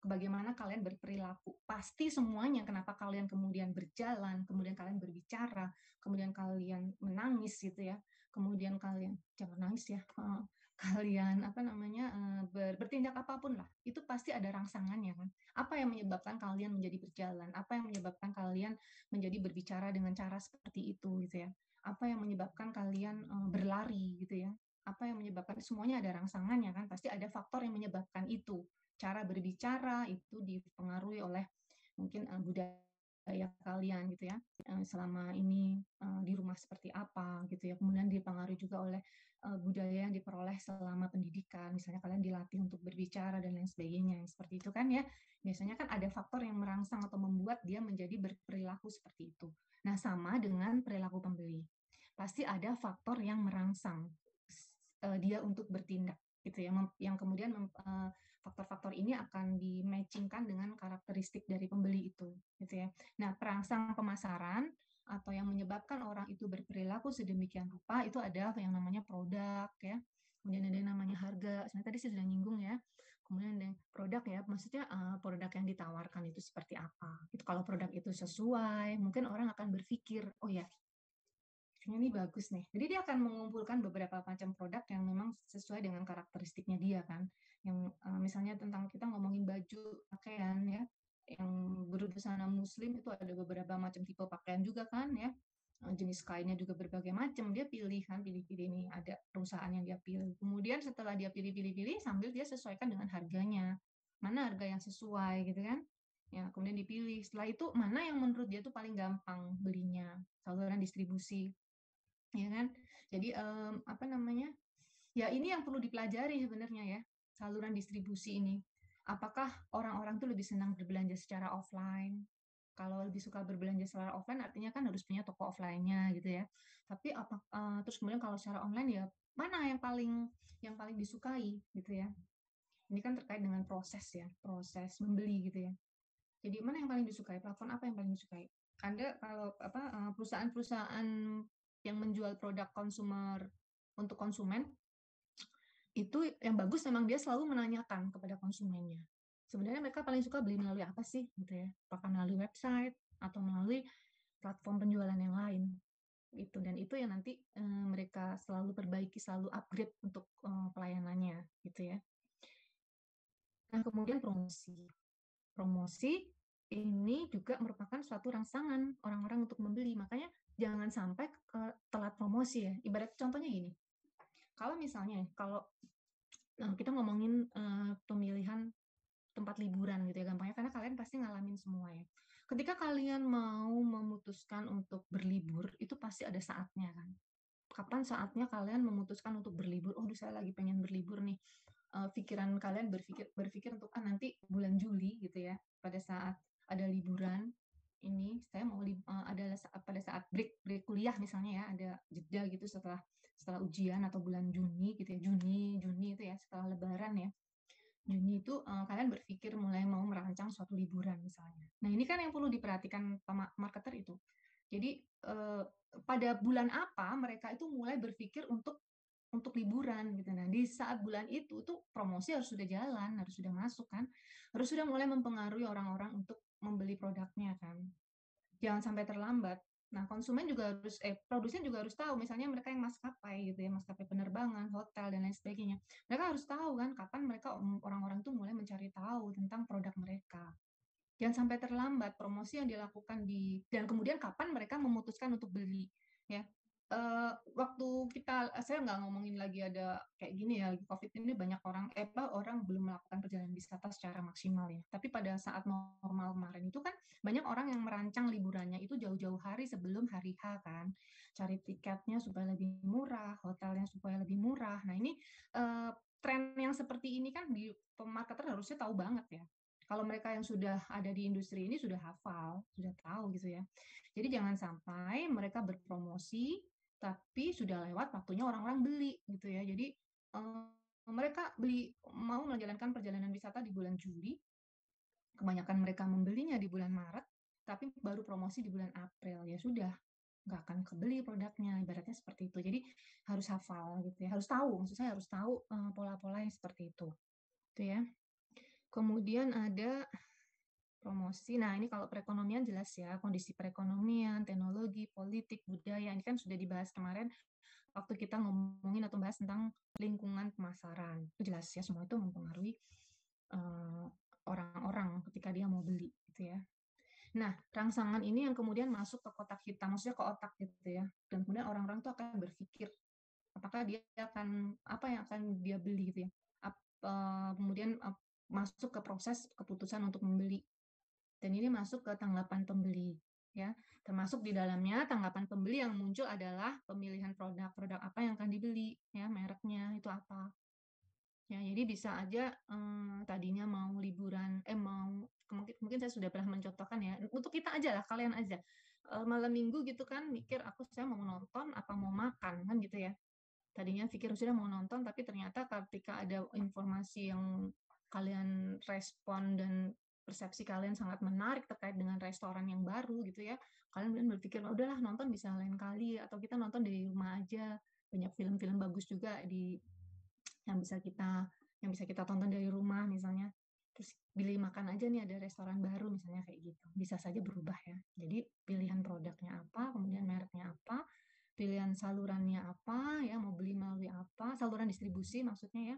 bagaimana kalian berperilaku, pasti semuanya kenapa kalian kemudian berjalan, kemudian kalian berbicara, kemudian kalian menangis gitu ya, kemudian kalian jangan nangis ya, kalian bertindak apapun lah, itu pasti ada rangsangannya kan. Apa yang menyebabkan kalian menjadi berjalan? Apa yang menyebabkan kalian menjadi berbicara dengan cara seperti itu gitu ya? Apa yang menyebabkan kalian berlari gitu ya? Apa yang menyebabkan, semuanya ada rangsangannya kan? Pasti ada faktor yang menyebabkan itu. Cara berbicara itu dipengaruhi oleh mungkin budaya kalian gitu ya, selama ini di rumah seperti apa gitu ya, kemudian dipengaruhi juga oleh budaya yang diperoleh selama pendidikan, misalnya kalian dilatih untuk berbicara dan lain sebagainya, seperti itu kan ya. Biasanya kan ada faktor yang merangsang atau membuat dia menjadi berperilaku seperti itu. Nah, sama dengan perilaku pembeli. Pasti ada faktor yang merangsang dia untuk bertindak gitu ya, yang kemudian faktor-faktor ini akan di-matchingkan dengan karakteristik dari pembeli itu gitu ya. Nah, perangsang pemasaran atau yang menyebabkan orang itu berperilaku sedemikian rupa itu ada yang namanya produk ya. Kemudian ada yang namanya harga. Sebenarnya tadi saya sudah nyinggung ya. Kemudian ada produk ya, maksudnya produk yang ditawarkan itu seperti apa. Itu kalau produk itu sesuai, mungkin orang akan berpikir, oh ya, ini bagus nih. Jadi dia akan mengumpulkan beberapa macam produk yang memang sesuai dengan karakteristiknya dia kan. Yang misalnya tentang kita ngomongin baju, pakaian ya, yang berbusana muslim itu ada beberapa macam tipe pakaian juga kan ya. jenis kainnya juga berbagai macam, dia pilih nih, ada perusahaan yang dia pilih. Kemudian setelah dia pilih sambil dia sesuaikan dengan harganya, mana harga yang sesuai gitu kan. Ya, kemudian dipilih. Setelah itu mana yang menurut dia tuh paling gampang belinya, saluran distribusi, ya kan. Jadi apa namanya? Ya ini yang perlu dipelajari sebenarnya ya, saluran distribusi ini. Apakah orang-orang tuh lebih senang berbelanja secara offline? Kalau lebih suka berbelanja secara offline artinya kan harus punya toko offline-nya gitu ya. Tapi terus kemudian kalau secara online ya mana yang paling disukai gitu ya. Ini kan terkait dengan proses ya, proses membeli gitu ya. Jadi mana yang paling disukai? Platform apa yang paling disukai? Anda kalau perusahaan-perusahaan yang menjual produk konsumer untuk konsumen itu yang bagus memang dia selalu menanyakan kepada konsumennya. Sebenarnya mereka paling suka beli melalui apa sih gitu ya? Apakah melalui website atau melalui platform penjualan yang lain? Dan itu yang nanti mereka selalu perbaiki, selalu upgrade untuk pelayanannya gitu ya. Nah, kemudian promosi. Promosi ini juga merupakan suatu rangsangan orang-orang untuk membeli. Makanya jangan sampai telat promosi ya. Ibarat contohnya gini. Kalau misalnya kita ngomongin pemilihan tempat liburan gitu ya gampangnya, karena kalian pasti ngalamin semua ya. Ketika kalian mau memutuskan untuk berlibur, itu pasti ada saatnya kan. Kapan saatnya kalian memutuskan untuk berlibur? Oh, saya lagi pengen berlibur nih. Pikiran kalian berpikir untuk nanti bulan Juli gitu ya, pada saat ada liburan ini saya mau adalah pada saat break kuliah misalnya ya, ada jeda gitu setelah ujian atau bulan Juni gitu ya, Juni itu ya setelah Lebaran ya. Juni itu kalian berpikir mulai mau merancang suatu liburan misalnya. Nah ini kan yang perlu diperhatikan marketer itu. Jadi pada bulan apa mereka itu mulai berpikir untuk liburan gitu. Nah di saat bulan itu tuh promosi harus sudah jalan, harus sudah masuk kan, harus sudah mulai mempengaruhi orang-orang untuk membeli produknya kan. Jangan sampai terlambat. Nah, produsen juga harus tahu, misalnya mereka yang maskapai gitu ya, maskapai penerbangan, hotel dan lain sebagainya. Mereka harus tahu kan kapan orang-orang tuh mulai mencari tahu tentang produk mereka. Jangan sampai terlambat promosi yang dilakukan dan kemudian kapan mereka memutuskan untuk beli ya. Saya nggak ngomongin lagi ada kayak gini ya, COVID ini banyak orang belum melakukan perjalanan wisata secara maksimal ya. Tapi pada saat normal kemarin itu kan banyak orang yang merancang liburannya itu jauh-jauh hari sebelum hari H kan, cari tiketnya supaya lebih murah, hotelnya supaya lebih murah. Nah ini tren yang seperti ini kan di marketer harusnya tahu banget ya. Kalau mereka yang sudah ada di industri ini sudah hafal, sudah tahu gitu ya. Jadi jangan sampai mereka berpromosi tapi sudah lewat waktunya orang-orang beli gitu ya. Jadi mereka mau menjalankan perjalanan wisata di bulan Juli, kebanyakan mereka membelinya di bulan Maret, tapi baru promosi di bulan April, ya sudah nggak akan kebeli produknya, ibaratnya seperti itu. Jadi harus hafal gitu ya, harus tahu, maksud saya harus tahu pola-pola yang seperti itu ya. Kemudian ada promosi. Nah, ini kalau perekonomian jelas ya, kondisi perekonomian, teknologi, politik, budaya, ini kan sudah dibahas kemarin waktu kita ngomongin atau bahas tentang lingkungan pemasaran. Itu jelas ya, semua itu mempengaruhi orang-orang ketika dia mau beli gitu ya. Nah, rangsangan ini yang kemudian masuk ke kotak hitam, maksudnya ke otak gitu ya. Dan kemudian orang-orang tuh akan berpikir apakah apa yang akan dia beli gitu ya. Kemudian masuk ke proses keputusan untuk membeli. Dan ini masuk ke tanggapan pembeli ya. Termasuk di dalamnya tanggapan pembeli yang muncul adalah pemilihan produk apa yang akan dibeli ya, mereknya itu apa. Ya, jadi bisa aja tadinya mau liburan mungkin saya sudah pernah mencontohkan ya. Untuk kita aja lah, kalian aja. Malam Minggu gitu kan mikir saya mau nonton apa mau makan kan gitu ya. Tadinya pikir sudah mau nonton tapi ternyata ketika ada informasi yang kalian respon dan persepsi kalian sangat menarik terkait dengan restoran yang baru gitu ya, kalian berpikir udahlah nonton bisa lain kali atau kita nonton di rumah aja, banyak film-film bagus juga yang bisa kita tonton dari rumah misalnya. Terus pilih makan aja nih ada restoran baru misalnya kayak gitu, bisa saja berubah ya. Jadi pilihan produknya apa, kemudian mereknya apa, pilihan salurannya apa ya, mau beli melalui apa, saluran distribusi maksudnya ya,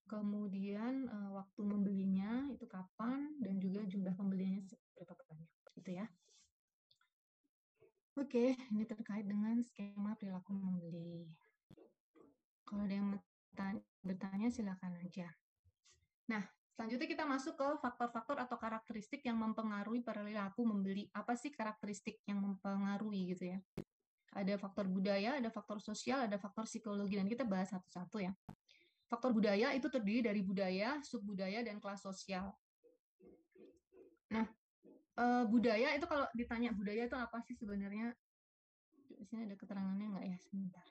kemudian waktu membelinya itu kapan, dan juga jumlah pembeliannya berapa banyak gitu ya. Oke, ini terkait dengan skema perilaku membeli. Kalau ada yang bertanya silakan aja. Nah, selanjutnya kita masuk ke faktor-faktor atau karakteristik yang mempengaruhi perilaku membeli. Apa sih karakteristik yang mempengaruhi gitu ya? Ada faktor budaya, ada faktor sosial, ada faktor psikologi, dan kita bahas satu-satu ya. Faktor budaya itu terdiri dari budaya, subbudaya, dan kelas sosial. Nah, budaya itu kalau ditanya budaya itu apa sih sebenarnya? Di sini ada keterangannya nggak ya? Sebentar.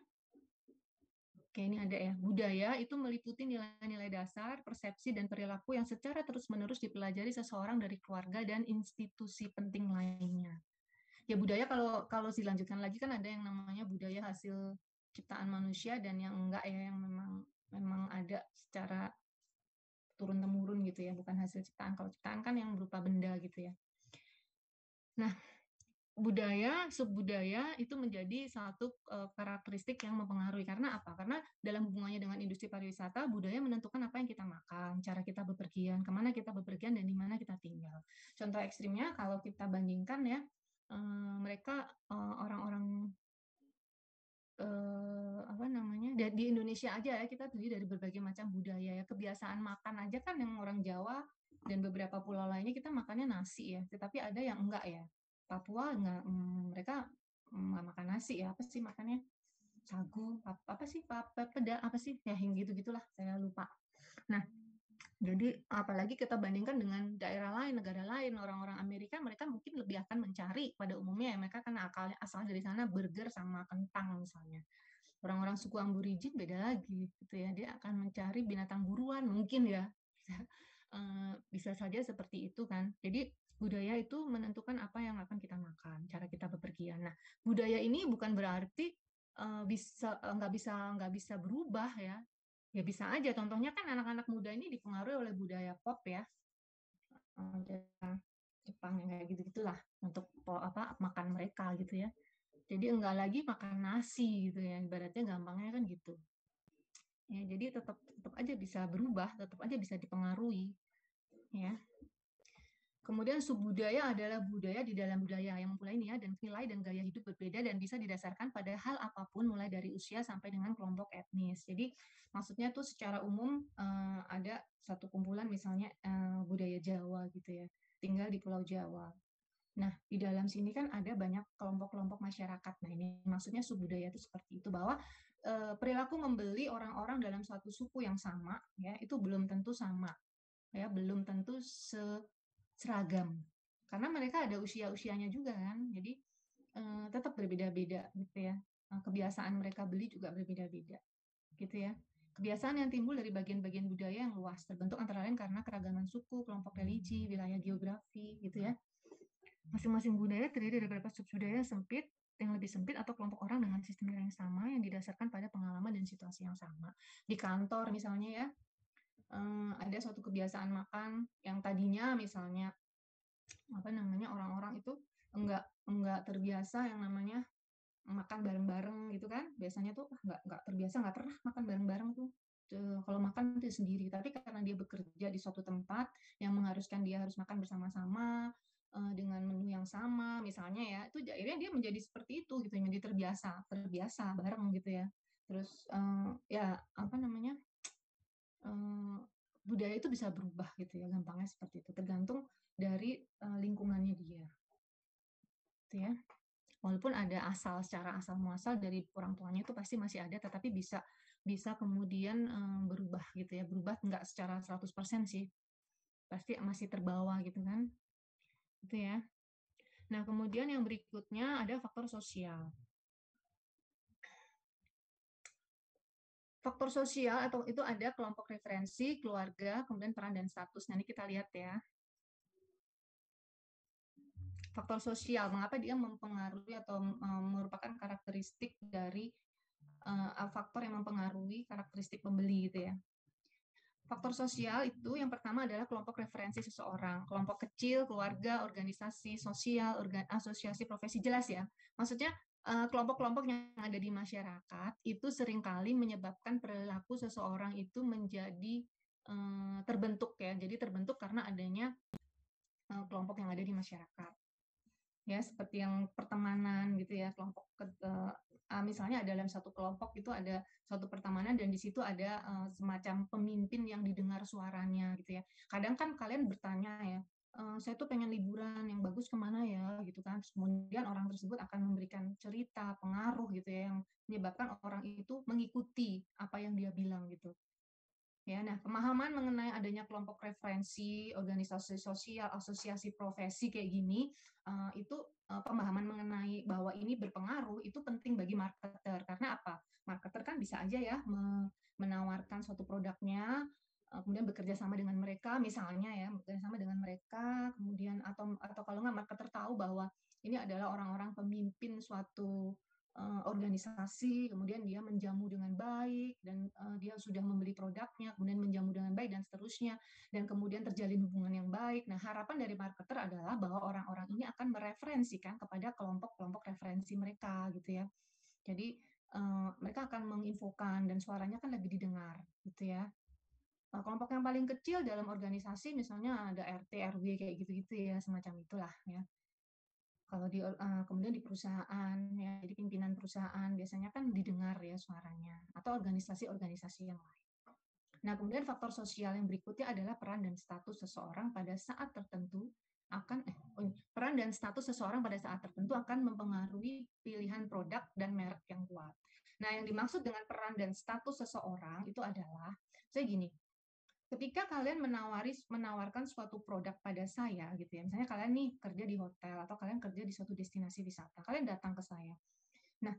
Oke, ini ada ya. Budaya itu meliputi nilai-nilai dasar, persepsi, dan perilaku yang secara terus-menerus dipelajari seseorang dari keluarga dan institusi penting lainnya. Ya budaya kalau dilanjutkan lagi kan ada yang namanya budaya hasil ciptaan manusia dan yang enggak ya, yang memang ada secara turun temurun gitu ya, bukan hasil ciptaan. Kalau ciptaan kan yang berupa benda gitu ya. Nah, budaya, subbudaya itu menjadi satu karakteristik yang mempengaruhi. Karena apa? Karena dalam hubungannya dengan industri pariwisata, budaya menentukan apa yang kita makan, cara kita bepergian, kemana kita bepergian, dan di mana kita tinggal. Contoh ekstrimnya kalau kita bandingkan ya, mereka orang-orang apa namanya di Indonesia aja ya, kita terdiri dari berbagai macam budaya ya, kebiasaan makan aja kan yang orang Jawa dan beberapa pulau lainnya kita makannya nasi ya, tetapi ada yang enggak ya. Papua enggak, mereka nggak makan nasi ya, apa sih makannya sagu, apa sih peda, apa sih ya, yang gitu gitulah, saya lupa. Nah, jadi apalagi kita bandingkan dengan daerah lain, negara lain, orang-orang Amerika mereka mungkin lebih akan mencari pada umumnya ya, mereka kan asal dari sana burger sama kentang misalnya. Orang-orang suku Aborigin beda lagi gitu ya, dia akan mencari binatang buruan mungkin ya. Bisa saja seperti itu kan. Jadi budaya itu menentukan apa yang akan kita makan, cara kita bepergian. Nah, budaya ini bukan berarti nggak bisa berubah ya. Ya bisa aja. Contohnya kan anak-anak muda ini dipengaruhi oleh budaya pop ya, Jepang yang kayak gitu-gitulah untuk apa makan mereka gitu ya. Jadi enggak lagi makan nasi gitu ya, ibaratnya gampangnya kan gitu. Ya, jadi tetap aja bisa berubah, tetap aja bisa dipengaruhi ya. Kemudian subbudaya adalah budaya di dalam budaya yang mempunyai niat dan nilai dan gaya hidup berbeda dan bisa didasarkan pada hal apapun mulai dari usia sampai dengan kelompok etnis. Jadi maksudnya tuh secara umum ada satu kumpulan misalnya budaya Jawa gitu ya, tinggal di Pulau Jawa. Nah, di dalam sini kan ada banyak kelompok-kelompok masyarakat. Nah, ini maksudnya subbudaya itu seperti itu, bahwa perilaku membeli orang-orang dalam suatu suku yang sama ya, itu belum tentu sama ya, belum tentu seragam. Karena mereka ada usia-usianya juga kan. Jadi tetap berbeda-beda gitu ya. Kebiasaan mereka beli juga berbeda-beda gitu ya. Kebiasaan yang timbul dari bagian-bagian budaya yang luas terbentuk antara lain karena keragaman suku, kelompok religi, wilayah geografi gitu ya. Masing-masing budaya terdiri dari beberapa subbudaya sempit, yang lebih sempit, atau kelompok orang dengan sistem nilai yang sama yang didasarkan pada pengalaman dan situasi yang sama. Di kantor misalnya ya, ada suatu kebiasaan makan yang tadinya misalnya apa namanya orang-orang itu enggak terbiasa yang namanya makan bareng-bareng gitu kan, biasanya tuh nggak terbiasa, nggak pernah makan bareng-bareng tuh. Kalau makan itu sendiri, tapi karena dia bekerja di suatu tempat yang mengharuskan dia harus makan bersama-sama dengan menu yang sama misalnya ya, itu akhirnya dia menjadi seperti itu gitu, menjadi terbiasa bareng gitu ya. Terus ya apa namanya, budaya itu bisa berubah gitu ya, gampangnya seperti itu, tergantung dari lingkungannya dia gitu ya. Walaupun ada secara asal muasal dari orang tuanya itu pasti masih ada, tetapi bisa kemudian berubah gitu ya, berubah nggak secara 100% sih, pasti masih terbawa gitu kan, gitu ya. Nah, kemudian yang berikutnya ada faktor sosial. Faktor sosial atau itu ada kelompok referensi, keluarga, kemudian peran dan status. Nah, ini kita lihat ya. Faktor sosial, mengapa dia mempengaruhi atau merupakan karakteristik dari faktor yang mempengaruhi karakteristik pembeli gitu ya. Faktor sosial itu yang pertama adalah kelompok referensi seseorang, kelompok kecil, keluarga, organisasi sosial, asosiasi profesi, jelas ya. Maksudnya kelompok-kelompok yang ada di masyarakat itu seringkali menyebabkan perilaku seseorang itu menjadi terbentuk ya. Jadi terbentuk karena adanya kelompok yang ada di masyarakat. ya seperti yang pertemanan gitu ya, kelompok misalnya ada dalam satu kelompok itu ada suatu pertemanan dan di situ ada semacam pemimpin yang didengar suaranya gitu ya. Kadang kan kalian bertanya ya, saya tuh pengen liburan yang bagus kemana ya gitu kan. Terus kemudian orang tersebut akan memberikan cerita, pengaruh gitu ya yang menyebabkan orang itu mengikuti apa yang dia bilang gitu. Ya, nah pemahaman mengenai adanya kelompok referensi, organisasi sosial, asosiasi profesi kayak gini, itu pemahaman mengenai bahwa ini berpengaruh itu penting bagi marketer. Karena apa? Marketer kan bisa aja ya menawarkan suatu produknya, kemudian bekerja sama dengan mereka, misalnya ya bekerja sama dengan mereka, kemudian atau kalau nggak marketer tahu bahwa ini adalah orang-orang pemimpin suatu organisasi, kemudian dia menjamu dengan baik dan dia sudah membeli produknya, kemudian menjamu dengan baik dan seterusnya, dan kemudian terjalin hubungan yang baik. Nah, harapan dari marketer adalah bahwa orang-orang ini akan mereferensikan kepada kelompok-kelompok referensi mereka, gitu ya. Jadi mereka akan menginfokan dan suaranya kan lebih didengar, gitu ya. Kelompok yang paling kecil dalam organisasi misalnya ada RT, RW kayak gitu-gitu ya, semacam itulah ya. Kalau kemudian di perusahaan ya, jadi pimpinan perusahaan biasanya kan didengar ya suaranya atau organisasi-organisasi yang lain. Nah, kemudian faktor sosial yang berikutnya adalah peran dan status seseorang pada saat tertentu peran dan status seseorang pada saat tertentu akan mempengaruhi pilihan produk dan merek yang kuat. Nah, yang dimaksud dengan peran dan status seseorang itu adalah saya gini, ketika kalian menawarkan suatu produk pada saya gitu ya, misalnya kalian nih kerja di hotel atau kalian kerja di suatu destinasi wisata, kalian datang ke saya. Nah,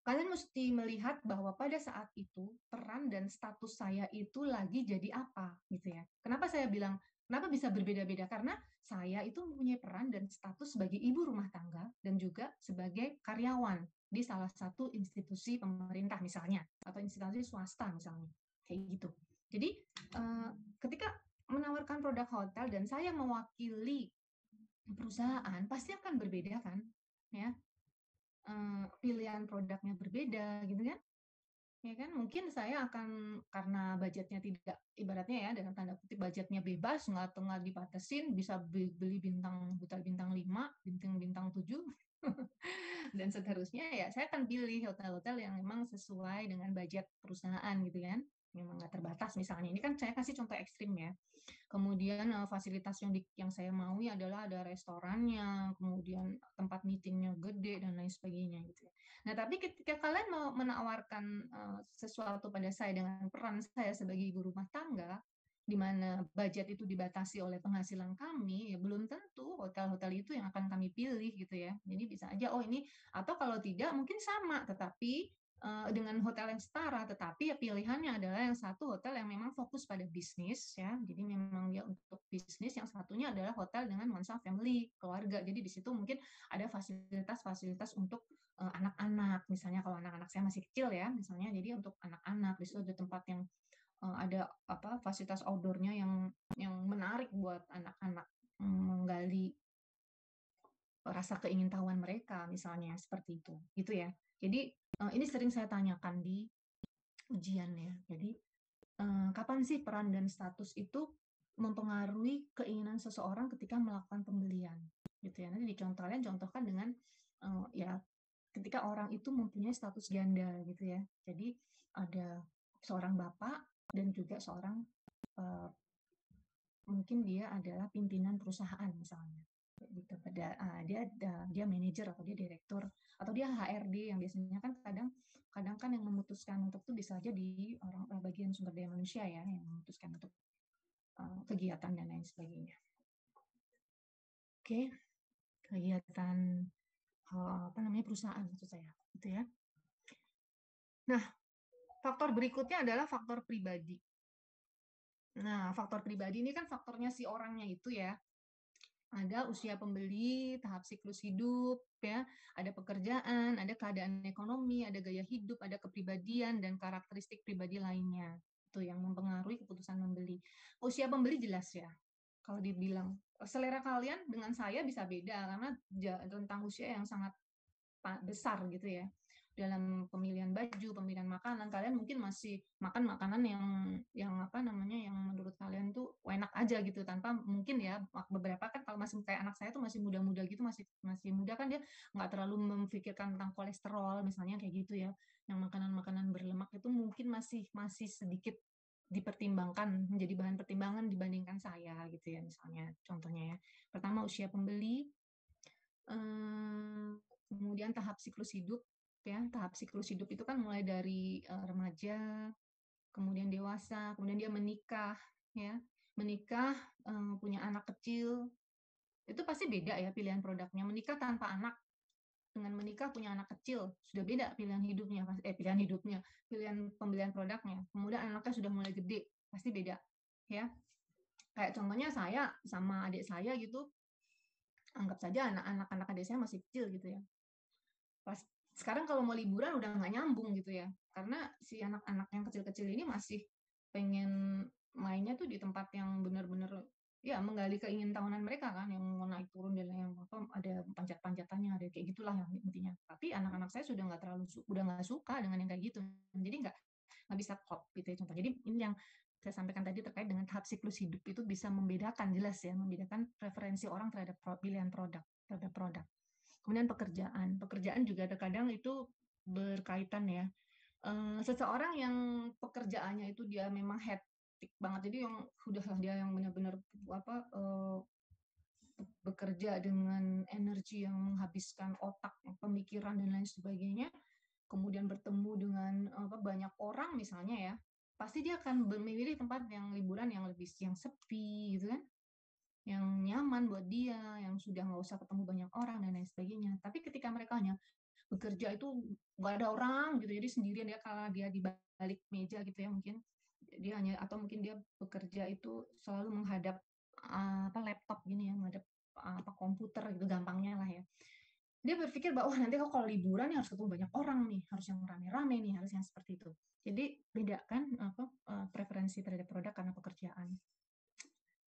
kalian mesti melihat bahwa pada saat itu peran dan status saya itu lagi jadi apa gitu ya. Kenapa saya bilang kenapa bisa berbeda-beda? Karena saya itu mempunyai peran dan status sebagai ibu rumah tangga dan juga sebagai karyawan di salah satu institusi pemerintah misalnya atau institusi swasta misalnya. Kayak gitu. Jadi ketika menawarkan produk hotel dan saya mewakili perusahaan pasti akan berbeda kan, ya pilihan produknya berbeda gitu kan, ya kan mungkin saya akan karena budgetnya tidak ibaratnya ya dengan tanda kutip budgetnya bebas nggak dibatasin bisa beli bintang hotel bintang 5 bintang 7 dan seterusnya ya saya akan pilih hotel-hotel yang memang sesuai dengan budget perusahaan gitu kan memang nggak terbatas misalnya ini kan saya kasih contoh ekstrim ya kemudian fasilitas yang saya maui adalah ada restorannya kemudian tempat meetingnya gede dan lain sebagainya gitu ya. Nah tapi ketika kalian mau menawarkan sesuatu pada saya dengan peran saya sebagai ibu rumah tangga di mana budget itu dibatasi oleh penghasilan kami, ya belum tentu hotel-hotel itu yang akan kami pilih gitu ya. Jadi bisa aja, oh ini, atau kalau tidak mungkin sama, tetapi dengan hotel yang setara, tetapi ya pilihannya adalah yang satu hotel yang memang fokus pada bisnis ya, jadi memang dia untuk bisnis, yang satunya adalah hotel dengan nuansa family, keluarga. Jadi di situ mungkin ada fasilitas-fasilitas untuk anak-anak, misalnya kalau anak-anak saya masih kecil ya, misalnya jadi untuk anak-anak di situ ada tempat yang ada fasilitas outdoornya yang menarik buat anak-anak menggali rasa keingintahuan mereka misalnya seperti itu gitu ya. Jadi ini sering saya tanyakan di ujian ya. Jadi kapan sih peran dan status itu mempengaruhi keinginan seseorang ketika melakukan pembelian gitu ya. Nanti kalian contohkan dengan ya ketika orang itu mempunyai status ganda gitu ya. Jadi ada seorang bapak dan juga seorang mungkin dia adalah pimpinan perusahaan misalnya gitu dia manajer atau dia direktur atau dia HRD yang biasanya kan kadang kan yang memutuskan untuk itu bisa aja di bagian sumber daya manusia ya yang memutuskan untuk kegiatan dan lain sebagainya. Oke, kegiatan perusahaan maksud saya gitu ya. Nah, faktor berikutnya adalah faktor pribadi. Nah, faktor pribadi ini kan faktornya si orangnya itu ya. Ada usia pembeli, tahap siklus hidup, ya, ada pekerjaan, ada keadaan ekonomi, ada gaya hidup, ada kepribadian dan karakteristik pribadi lainnya. Itu yang mempengaruhi keputusan membeli. Usia pembeli jelas ya. Kalau dibilang selera kalian dengan saya bisa beda karena tentang usia yang sangat besar gitu ya. dalam pemilihan baju, pemilihan makanan, kalian mungkin masih makan makanan yang apa namanya, yang menurut kalian tuh enak aja gitu, tanpa mungkin ya beberapa kan kalau masih kayak anak saya tuh masih muda-muda gitu, masih muda kan dia nggak terlalu memikirkan tentang kolesterol misalnya kayak gitu ya. Yang makanan-makanan berlemak itu mungkin masih sedikit dipertimbangkan, menjadi bahan pertimbangan dibandingkan saya gitu ya, misalnya contohnya ya. Pertama usia pembeli, kemudian tahap siklus hidup ya. Tahap siklus hidup itu kan mulai dari remaja, kemudian dewasa, kemudian dia menikah ya. Menikah, punya anak kecil, itu pasti beda ya pilihan produknya. Menikah tanpa anak dengan menikah punya anak kecil sudah beda pilihan hidupnya, pilihan pembelian produknya. Kemudian anaknya sudah mulai gede, pasti beda ya. Kayak contohnya saya sama adik saya gitu, anggap saja anak-anak adik saya masih kecil gitu ya. Pas sekarang kalau mau liburan udah nggak nyambung gitu ya, karena si anak-anak yang kecil-kecil ini masih pengen mainnya tuh di tempat yang benar-benar ya menggali keingintahuan mereka kan, yang mau naik turun dan yang apa ada panjat-panjatannya, ada kayak gitulah yang intinya. Tapi anak-anak saya sudah nggak terlalu udah nggak suka dengan yang kayak gitu, jadi nggak bisa klop gitu ya contoh. Jadi ini yang saya sampaikan tadi terkait dengan tahap siklus hidup itu bisa membedakan jelas ya, membedakan preferensi orang terhadap pilihan terhadap produk. Kemudian pekerjaan juga terkadang itu berkaitan ya. Seseorang yang pekerjaannya itu dia memang hektik banget, jadi yang udahlah dia yang benar-benar apa bekerja dengan energi yang menghabiskan otak, pemikiran dan lain sebagainya, kemudian bertemu dengan banyak orang misalnya ya, pasti dia akan memilih tempat yang liburan yang lebih yang sepi gitu kan, yang nyaman buat dia, yang sudah nggak usah ketemu banyak orang dan lain sebagainya. Tapi ketika mereka hanya bekerja itu nggak ada orang gitu, jadi sendirian dia kalau dia di balik meja gitu ya mungkin dia hanya atau mungkin dia bekerja itu selalu menghadap laptop gini ya, menghadap komputer gitu gampangnya lah ya. Dia berpikir bahwa nanti kalau liburan ya harus ketemu banyak orang nih, harus yang rame-rame nih, harus yang seperti itu. Jadi beda kan preferensi terhadap produk karena pekerjaan.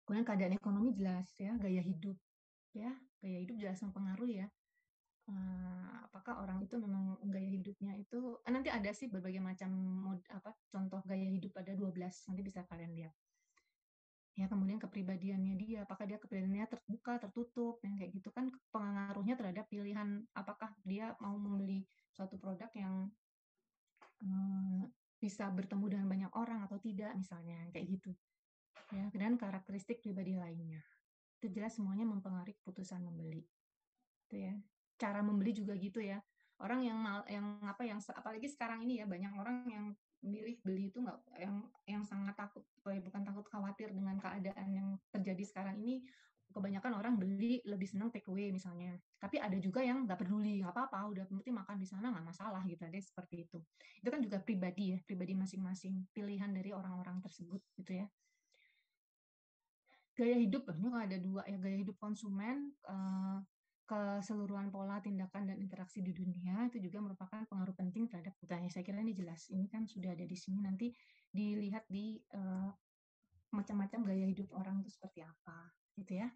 Kemudian keadaan ekonomi jelas ya, gaya hidup jelas mempengaruhi ya. Apakah orang itu memang gaya hidupnya itu nanti ada sih berbagai macam contoh gaya hidup ada 12, nanti bisa kalian lihat. Ya, kemudian kepribadiannya dia, apakah dia kepribadiannya terbuka, tertutup, yang kayak gitu kan pengaruhnya terhadap pilihan apakah dia mau membeli suatu produk yang bisa bertemu dengan banyak orang atau tidak misalnya, kayak gitu. Ya, dan karakteristik pribadi lainnya. Itu jelas semuanya mempengaruhi keputusan membeli. Itu ya. Cara membeli juga gitu ya. Orang yang apalagi sekarang ini ya banyak orang yang milih beli itu nggak yang sangat takut, bukan takut, khawatir dengan keadaan yang terjadi sekarang ini. Kebanyakan orang beli lebih senang take away misalnya. Tapi ada juga yang nggak peduli, nggak apa-apa, udah penting makan di sana nggak masalah gitu, ada seperti itu. Itu kan juga pribadi ya, pribadi masing-masing, pilihan dari orang-orang tersebut gitu ya. Gaya hidup ini ada dua ya, gaya hidup konsumen, keseluruhan pola tindakan dan interaksi di dunia itu juga merupakan pengaruh penting terhadap kebutuhan. Saya kira ini jelas, ini kan sudah ada di sini, nanti dilihat di macam-macam gaya hidup orang itu seperti apa gitu ya.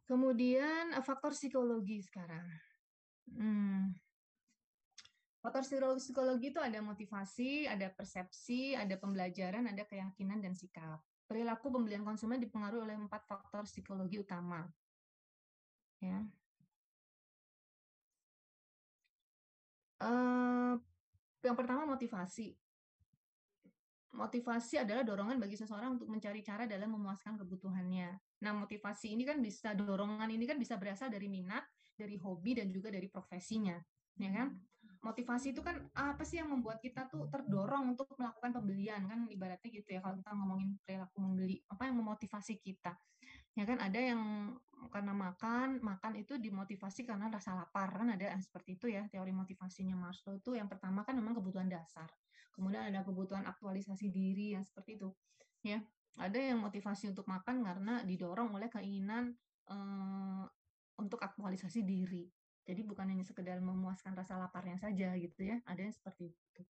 Kemudian faktor psikologi sekarang. Faktor psikologi itu ada motivasi, ada persepsi, ada pembelajaran, ada keyakinan dan sikap. Perilaku pembelian konsumen dipengaruhi oleh 4 faktor psikologi utama. Ya. Yang pertama motivasi. Motivasi adalah dorongan bagi seseorang untuk mencari cara dalam memuaskan kebutuhannya. Nah, motivasi ini kan dorongan ini kan bisa berasal dari minat, dari hobi, dan juga dari profesinya. Ya kan? Motivasi itu kan apa sih yang membuat kita tuh terdorong untuk melakukan pembelian, kan ibaratnya gitu ya, kalau kita ngomongin perilaku membeli, apa yang memotivasi kita. Ya kan ada yang karena makan itu dimotivasi karena rasa lapar, kan ada seperti itu ya teori motivasinya Maslow itu. Yang pertama kan memang kebutuhan dasar. Kemudian ada kebutuhan aktualisasi diri yang seperti itu. Ya, ada yang motivasi untuk makan karena didorong oleh keinginan untuk aktualisasi diri. Jadi bukan hanya sekedar memuaskan rasa laparnya saja gitu ya. Ada yang seperti itu.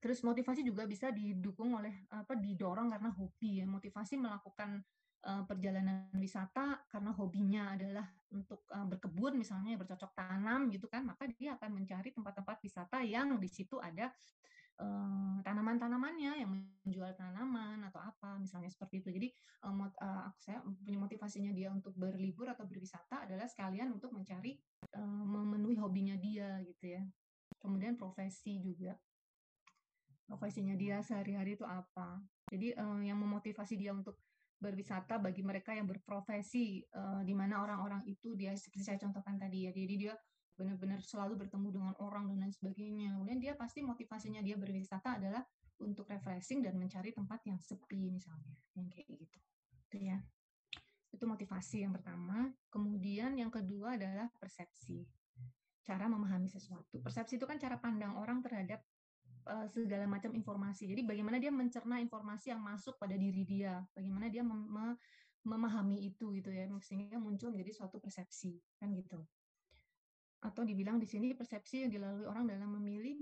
Terus motivasi juga bisa didukung oleh didorong karena hobi ya. Motivasi melakukan perjalanan wisata karena hobinya adalah untuk berkebun berkebun misalnya, bercocok tanam gitu kan, maka dia akan mencari tempat-tempat wisata yang di situ ada tanaman-tanamannya, yang menjual tanaman atau apa misalnya seperti itu. Jadi saya punya motivasinya dia untuk berlibur atau berwisata adalah sekalian untuk mencari memenuhi hobinya dia gitu ya. Kemudian profesinya dia sehari-hari itu apa. Jadi yang memotivasi dia untuk berwisata bagi mereka yang berprofesi di mana orang-orang itu dia seperti saya contohkan tadi ya. Jadi dia benar-benar selalu bertemu dengan orang dan lain sebagainya. Kemudian dia pasti motivasinya dia berwisata adalah untuk refreshing dan mencari tempat yang sepi misalnya, yang kayak gitu. Itu ya. Itu motivasi yang pertama. Kemudian yang kedua adalah persepsi. Cara memahami sesuatu. Persepsi itu kan cara pandang orang terhadap segala macam informasi. Jadi bagaimana dia mencerna informasi yang masuk pada diri dia, bagaimana dia memahami itu gitu ya, sehingga muncul menjadi suatu persepsi kan gitu. Atau dibilang di sini persepsi yang dilalui orang dalam memilih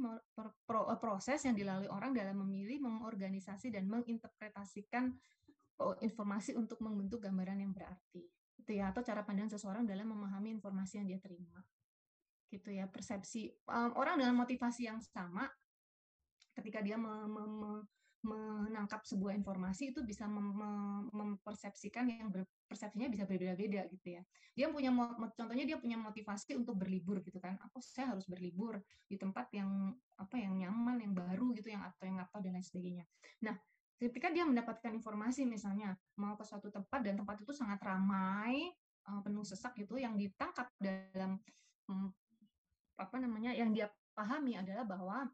proses yang dilalui orang dalam memilih, mengorganisasi dan menginterpretasikan informasi untuk membentuk gambaran yang berarti. Itu ya, atau cara pandang seseorang dalam memahami informasi yang dia terima. Gitu ya, persepsi orang dengan motivasi yang sama ketika dia menangkap sebuah informasi itu bisa mempersepsikan yang persepsinya bisa berbeda-beda gitu ya. Dia punya contohnya dia punya motivasi untuk berlibur gitu kan. Saya harus berlibur di tempat yang yang nyaman, yang baru gitu, yang apa dan lain sebagainya. Nah, ketika dia mendapatkan informasi misalnya mau ke suatu tempat dan tempat itu sangat ramai, penuh sesak gitu, yang ditangkap dalam yang dia pahami adalah bahwa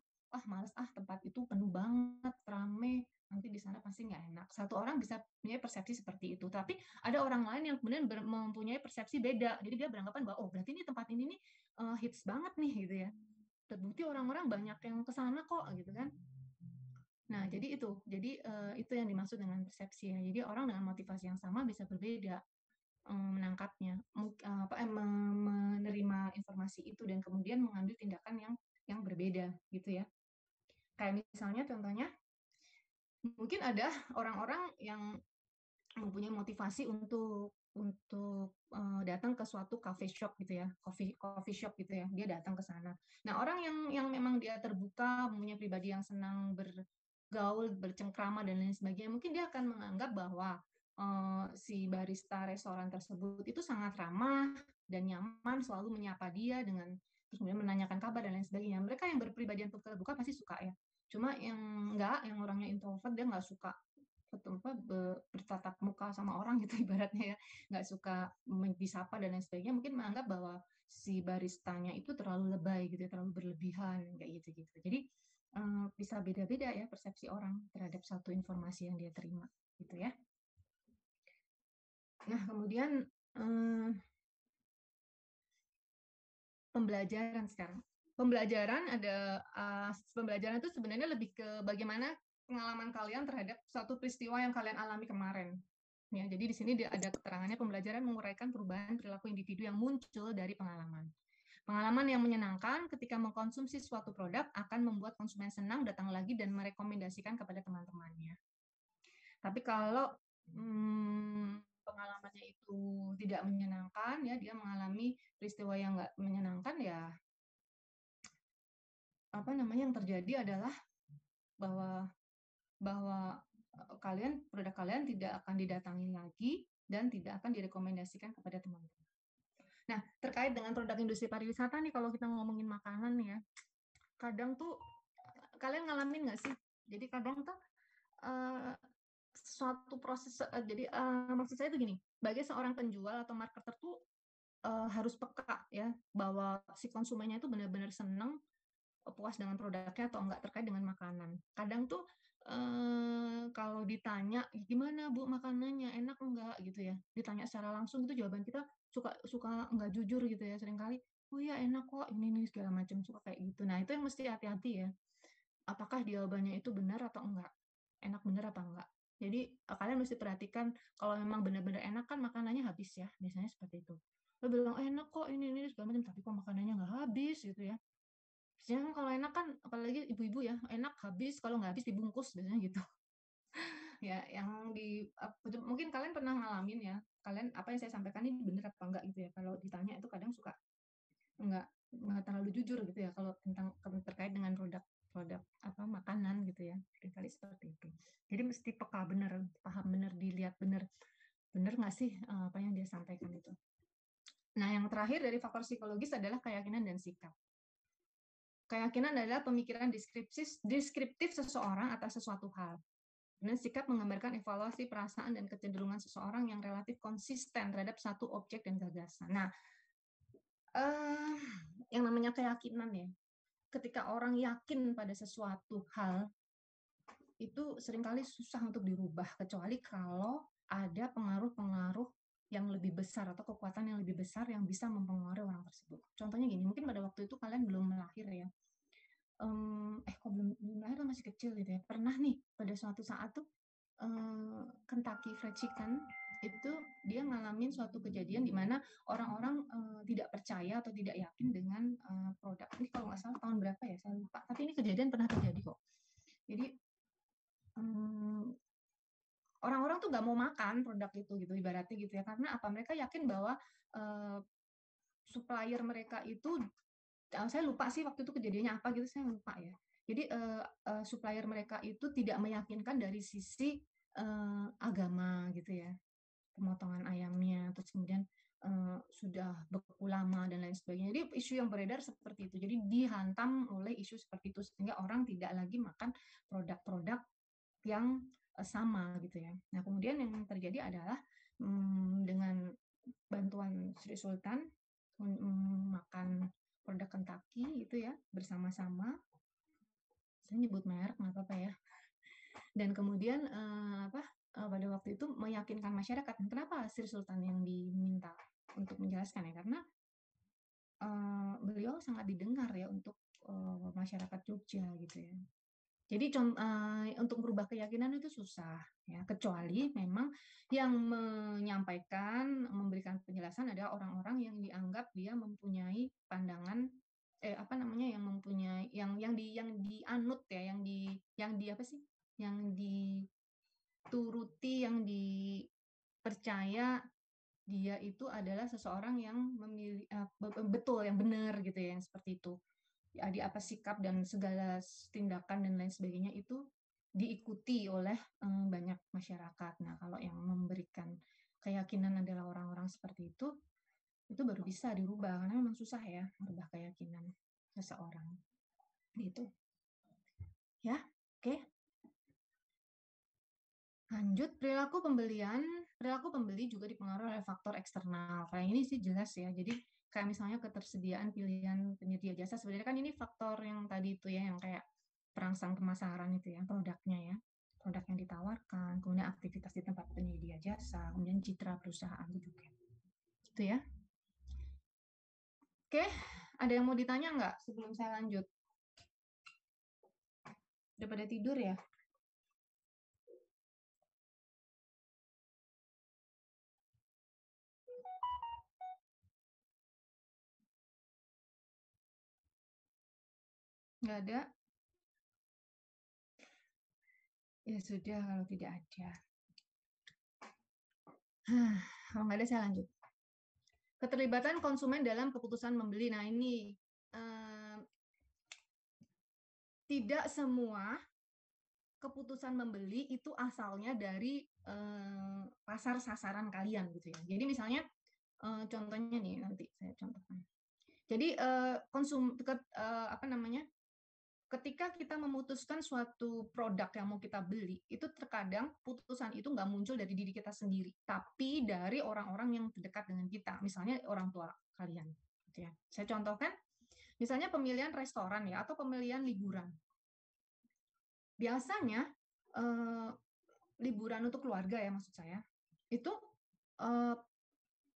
males tempat itu penuh banget, rame, nanti di sana pasti nggak enak. Satu orang bisa punya persepsi seperti itu, tapi ada orang lain yang kemudian mempunyai persepsi beda. Jadi dia beranggapan bahwa berarti ini tempat ini nih hits banget nih gitu ya. Terbukti orang-orang banyak yang ke sana kok gitu kan. Nah, jadi itu yang dimaksud dengan persepsi ya. Jadi orang dengan motivasi yang sama bisa berbeda menangkapnya, menerima informasi itu dan kemudian mengambil tindakan yang berbeda gitu ya. Kayak misalnya contohnya, mungkin ada orang-orang yang mempunyai motivasi untuk datang ke suatu coffee shop gitu ya, coffee shop gitu ya, dia datang ke sana. Nah, orang yang memang dia terbuka, punya pribadi yang senang bergaul, bercengkrama dan lain sebagainya, mungkin dia akan menganggap bahwa si barista restoran tersebut itu sangat ramah dan nyaman, selalu menyapa dia dengan terus kemudian menanyakan kabar dan lain sebagainya. Mereka yang berpribadi yang terbuka pasti suka ya. Cuma yang orangnya introvert, dia nggak suka bertatap muka sama orang gitu ibaratnya ya, nggak suka disapa dan lain sebagainya, mungkin menganggap bahwa si baristanya itu terlalu lebay gitu, terlalu berlebihan kayak gitu. Jadi bisa beda-beda ya persepsi orang terhadap satu informasi yang dia terima gitu ya. Nah, kemudian pembelajaran sekarang. Pembelajaran itu sebenarnya lebih ke bagaimana pengalaman kalian terhadap suatu peristiwa yang kalian alami kemarin. Ya, jadi di sini ada keterangannya pembelajaran menguraikan perubahan perilaku individu yang muncul dari pengalaman. Pengalaman yang menyenangkan ketika mengkonsumsi suatu produk akan membuat konsumen senang datang lagi dan merekomendasikan kepada teman-temannya. Tapi kalau pengalamannya itu tidak menyenangkan, ya dia mengalami peristiwa yang nggak menyenangkan, ya yang terjadi adalah bahwa produk kalian tidak akan didatangi lagi dan tidak akan direkomendasikan kepada teman-teman. Nah, terkait dengan produk industri pariwisata nih, kalau kita ngomongin makanan nih ya, kadang tuh kalian ngalamin nggak sih? Jadi kadang tuh suatu proses, jadi maksud saya itu gini, bagi seorang penjual atau marketer tuh harus peka ya bahwa si konsumennya itu benar-benar senang, puas dengan produknya atau enggak terkait dengan makanan. Kadang tuh kalau ditanya gimana Bu makanannya, enak enggak gitu ya, ditanya secara langsung itu jawaban kita suka enggak jujur gitu ya, seringkali oh ya enak kok ini segala macam, suka kayak gitu. Nah itu yang mesti hati-hati ya, apakah jawabannya itu benar atau enggak, enak benar apa enggak. Jadi kalian mesti perhatikan, kalau memang benar-benar enak kan makanannya habis ya, biasanya seperti itu. Lo bilang enak kok ini segala macam, tapi kok makanannya nggak habis gitu ya. Biasanya kalau enak kan, apalagi ibu-ibu ya, enak habis, kalau nggak habis dibungkus biasanya gitu. ya yang mungkin kalian pernah ngalamin ya, kalian apa yang saya sampaikan ini benar apa enggak gitu ya. Kalau ditanya itu kadang suka enggak terlalu jujur gitu ya kalau tentang terkait dengan produk apa makanan gitu ya. Kali seperti itu. Jadi mesti peka benar, paham benar, dilihat benar nggak sih apa yang dia sampaikan itu. Nah, yang terakhir dari faktor psikologis adalah keyakinan dan sikap. Keyakinan adalah pemikiran deskriptif seseorang atas sesuatu hal. Dan sikap menggambarkan evaluasi perasaan dan kecenderungan seseorang yang relatif konsisten terhadap satu objek dan gagasan. Nah, yang namanya keyakinan ya, ketika orang yakin pada sesuatu hal, itu seringkali susah untuk dirubah, kecuali kalau ada pengaruh-pengaruh yang lebih besar atau kekuatan yang lebih besar yang bisa mempengaruhi orang tersebut. Contohnya gini, mungkin pada waktu itu kalian belum lahir ya, kok belum lahir masih kecil gitu ya, pernah nih pada suatu saat tuh Kentucky Fried Chicken itu dia ngalamin suatu kejadian di mana orang-orang tidak percaya atau tidak yakin dengan produk ini. Kalau nggak salah tahun berapa ya, saya lupa, tapi ini kejadian pernah terjadi kok. Jadi orang-orang tuh nggak mau makan produk itu gitu, ibaratnya gitu ya, karena apa, mereka yakin bahwa supplier mereka itu, saya lupa sih waktu itu kejadiannya apa gitu, saya lupa ya. Jadi supplier mereka itu tidak meyakinkan dari sisi agama gitu ya, pemotongan ayamnya, terus kemudian sudah beku lama dan lain sebagainya. Jadi isu yang beredar seperti itu. Jadi dihantam oleh isu seperti itu sehingga orang tidak lagi makan produk-produk yang sama gitu ya. Nah, kemudian yang terjadi adalah dengan bantuan Sri Sultan makan produk Kentucky itu ya bersama-sama. Saya nyebut merek nggak apa-apa ya. Dan kemudian pada waktu itu meyakinkan masyarakat. Kenapa Sri Sultan yang diminta untuk menjelaskan ya? Karena beliau sangat didengar ya untuk masyarakat Jogja gitu ya. Jadi untuk merubah keyakinan itu susah ya, kecuali memang yang menyampaikan, memberikan penjelasan adalah orang-orang yang dianggap dia mempunyai pandangan yang mempunyai yang dianut ya, yang di apa sih? Yang dituruti, yang dipercaya dia itu adalah seseorang yang memilih betul, yang benar gitu ya, yang seperti itu. Di apa sikap dan segala tindakan dan lain sebagainya itu diikuti oleh banyak masyarakat. Nah, kalau yang memberikan keyakinan adalah orang-orang seperti itu baru bisa dirubah, karena memang susah ya merubah keyakinan seseorang. Gitu. Ya, oke. Lanjut, perilaku pembeli juga dipengaruhi oleh faktor eksternal. Kayak ini sih jelas ya. Jadi kayak misalnya ketersediaan pilihan penyedia jasa. Sebenarnya kan ini faktor yang tadi itu ya, yang kayak perangsang pemasaran itu ya, produknya ya. Produk yang ditawarkan, kemudian aktivitas di tempat penyedia jasa, kemudian citra perusahaan juga. Itu ya. Oke, ada yang mau ditanya nggak sebelum saya lanjut? Udah pada tidur ya? Nggak ada? Ya sudah, kalau tidak ada. Kalau nggak ada, saya lanjut. Keterlibatan konsumen dalam keputusan membeli. Nah, ini tidak semua keputusan membeli itu asalnya dari pasar sasaran kalian gitu ya. Jadi misalnya contohnya nih, nanti saya contohkan. Jadi ketika kita memutuskan suatu produk yang mau kita beli, itu terkadang putusan itu nggak muncul dari diri kita sendiri, tapi dari orang-orang yang terdekat dengan kita, misalnya orang tua kalian. Gitu ya. Saya contohkan, misalnya pemilihan restoran ya, atau pemilihan liburan. Biasanya liburan untuk keluarga ya maksud saya, itu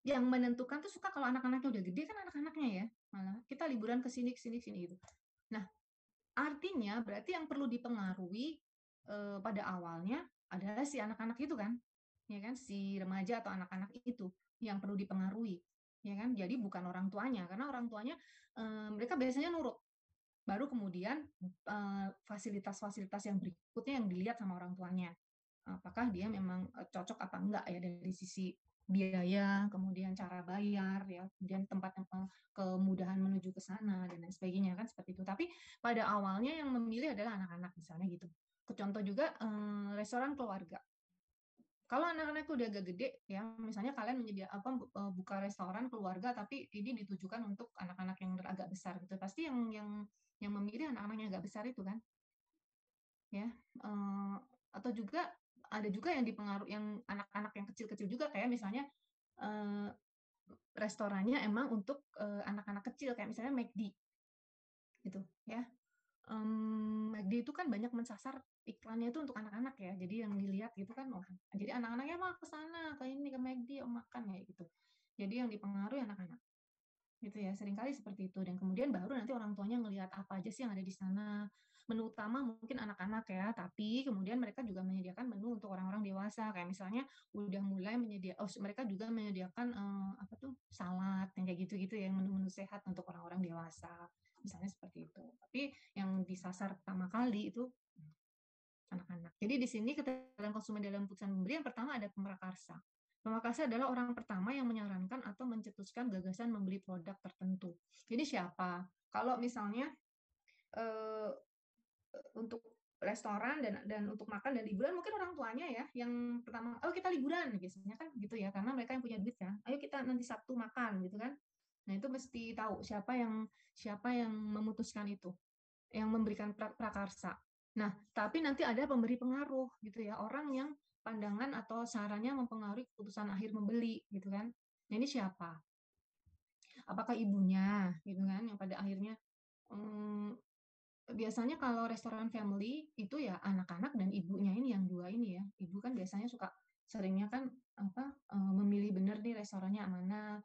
yang menentukan tuh suka kalau anak-anaknya udah gede kan anak-anaknya ya, malah kita liburan ke sini gitu. Nah, artinya berarti yang perlu dipengaruhi pada awalnya adalah si anak-anak itu kan, ya kan, si remaja atau anak-anak itu yang perlu dipengaruhi, ya kan. Jadi bukan orang tuanya, karena orang tuanya mereka biasanya nurut. Baru kemudian fasilitas-fasilitas yang berikutnya yang dilihat sama orang tuanya. apakah dia memang cocok apa enggak ya dari sisi biaya, kemudian cara bayar ya, kemudian tempat kemudahan menuju ke sana dan lain sebagainya kan seperti itu. Tapi pada awalnya yang memilih adalah anak-anak misalnya gitu. Contoh juga restoran keluarga. Kalau anak-anak udah agak gede ya, misalnya kalian buka restoran keluarga tapi ini ditujukan untuk anak-anak yang agak besar gitu. Pasti yang memilih anak-anak yang agak besar itu kan. Ya. Atau juga ada juga yang dipengaruhi yang anak-anak yang kecil-kecil juga kayak misalnya restorannya emang untuk anak-anak kecil kayak misalnya McD gitu ya. McD itu kan banyak mensasar iklannya itu untuk anak-anak ya. Jadi yang dilihat gitu kan, oh, jadi anak-anaknya mah ke sana, ke ini, ke McD, makan ya gitu. Jadi yang dipengaruhi anak-anak. Gitu ya, seringkali seperti itu. Dan kemudian baru nanti orang tuanya ngelihat apa aja sih yang ada di sana. Menu utama mungkin anak-anak ya, tapi kemudian mereka juga menyediakan menu untuk orang-orang dewasa. Kayak misalnya udah mulai mereka juga menyediakan apa tuh salad yang kayak gitu-gitu ya, menu-menu sehat untuk orang-orang dewasa. Misalnya seperti itu. Tapi yang disasar pertama kali itu anak-anak. Jadi di sini keterlibatan konsumen dalam putusan pembelian pertama ada pemrakarsa. Pemrakarsa adalah orang pertama yang menyarankan atau mencetuskan gagasan membeli produk tertentu. Jadi siapa? Kalau misalnya untuk restoran dan untuk makan dan liburan mungkin orang tuanya ya yang pertama, oh kita liburan biasanya kan gitu ya, karena mereka yang punya duit kan, ayo kita nanti Sabtu makan gitu kan. Nah itu mesti tahu siapa yang memutuskan itu, yang memberikan prakarsa. Nah tapi nanti ada pemberi pengaruh gitu ya, orang yang pandangan atau sarannya mempengaruhi keputusan akhir membeli gitu kan. Nah ini siapa? Apakah ibunya gitu kan yang pada akhirnya biasanya kalau restoran family itu ya anak-anak dan ibunya ini yang dua ini ya. Ibu kan biasanya seringnya kan memilih bener nih restorannya mana.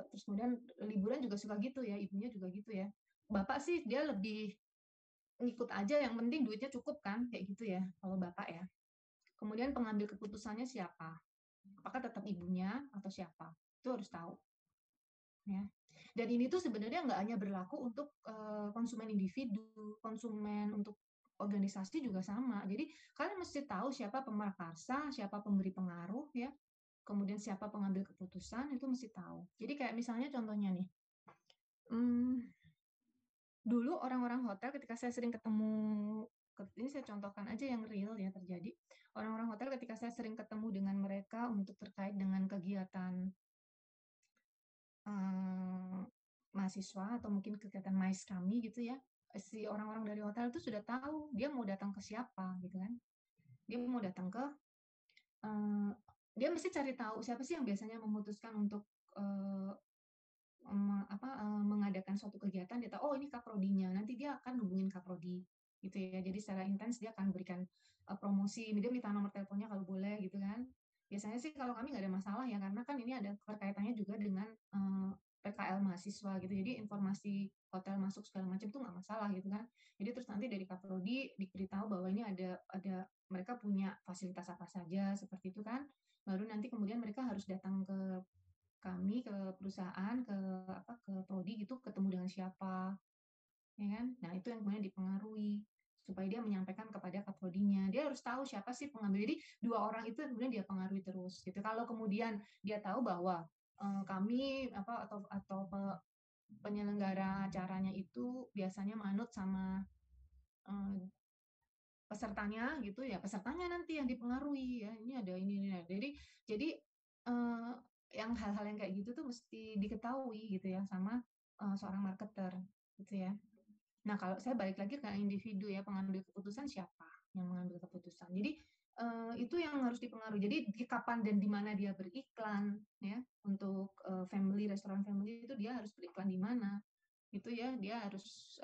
Terus kemudian liburan juga suka gitu ya, ibunya juga gitu ya. Bapak sih dia lebih ngikut aja, yang penting duitnya cukup kan, kayak gitu ya kalau bapak ya. Kemudian pengambil keputusannya siapa? Apakah tetap ibunya atau siapa? Itu harus tahu. Ya. Dan ini tuh sebenarnya nggak hanya berlaku untuk konsumen individu, konsumen untuk organisasi juga sama. Jadi kalian mesti tahu siapa pemrakarsa, siapa pemberi pengaruh ya, kemudian siapa pengambil keputusan itu mesti tahu. Jadi kayak misalnya contohnya nih, dulu orang-orang hotel ketika saya sering ketemu, ini saya contohkan aja yang real ya terjadi. Orang-orang hotel ketika saya sering ketemu dengan mereka untuk terkait dengan kegiatan mahasiswa atau mungkin kegiatan mais kami gitu ya, si orang-orang dari hotel itu sudah tahu dia mau datang ke siapa gitu kan. Dia mau datang ke dia mesti cari tahu siapa sih yang biasanya memutuskan untuk mengadakan suatu kegiatan. Dia tahu oh ini kaprodinya, nanti dia akan hubungin kaprodi gitu ya. Jadi secara intens dia akan berikan promosi, dia minta nomor teleponnya kalau boleh gitu kan. Biasanya sih kalau kami nggak ada masalah ya, karena kan ini ada keterkaitannya juga dengan PKL mahasiswa gitu. Jadi informasi hotel masuk segala macam itu nggak masalah gitu kan. Jadi terus nanti dari kaprodi diberitahu bahwa ini ada mereka punya fasilitas apa saja seperti itu kan. Baru nanti kemudian mereka harus datang ke kami, ke perusahaan, ke prodi gitu, ketemu dengan siapa, ya kan? Nah itu yang kemudian dipengaruhi supaya dia menyampaikan kepada kaprodinya. Dia harus tahu siapa sih pengambil. Jadi dua orang itu kemudian dia pengaruhi terus. Gitu. Kalau kemudian dia tahu bahwa kami atau penyelenggara acaranya itu biasanya manut sama pesertanya gitu ya, pesertanya nanti yang dipengaruhi ya, ini ada ini. Jadi yang hal-hal yang kayak gitu tuh mesti diketahui gitu ya sama seorang marketer gitu ya. Nah kalau saya balik lagi ke individu ya, pengambil keputusan siapa yang mengambil keputusan. Jadi itu yang harus dipengaruhi. Jadi di kapan dan di mana dia beriklan ya, untuk family, restoran family itu dia harus beriklan di mana itu ya, dia harus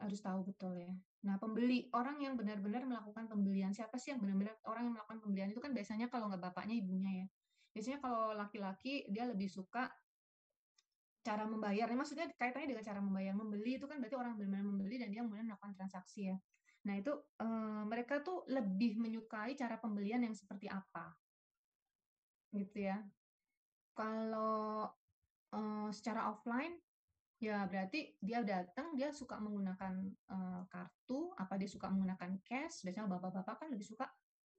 harus tahu betul ya. Nah pembeli, orang yang benar-benar melakukan pembelian, siapa sih yang benar-benar orang yang melakukan pembelian itu kan biasanya kalau nggak bapaknya ibunya ya. Biasanya kalau laki-laki dia lebih suka cara membayar. Maksudnya kaitannya dengan cara membayar. Membeli itu kan berarti orang benar-benar membeli dan dia kemudian melakukan transaksi ya. Nah itu mereka tuh lebih menyukai cara pembelian yang seperti apa, gitu ya. Kalau secara offline Ya, berarti dia datang, dia suka menggunakan kartu, apa dia suka menggunakan cash. Biasanya bapak-bapak kan lebih suka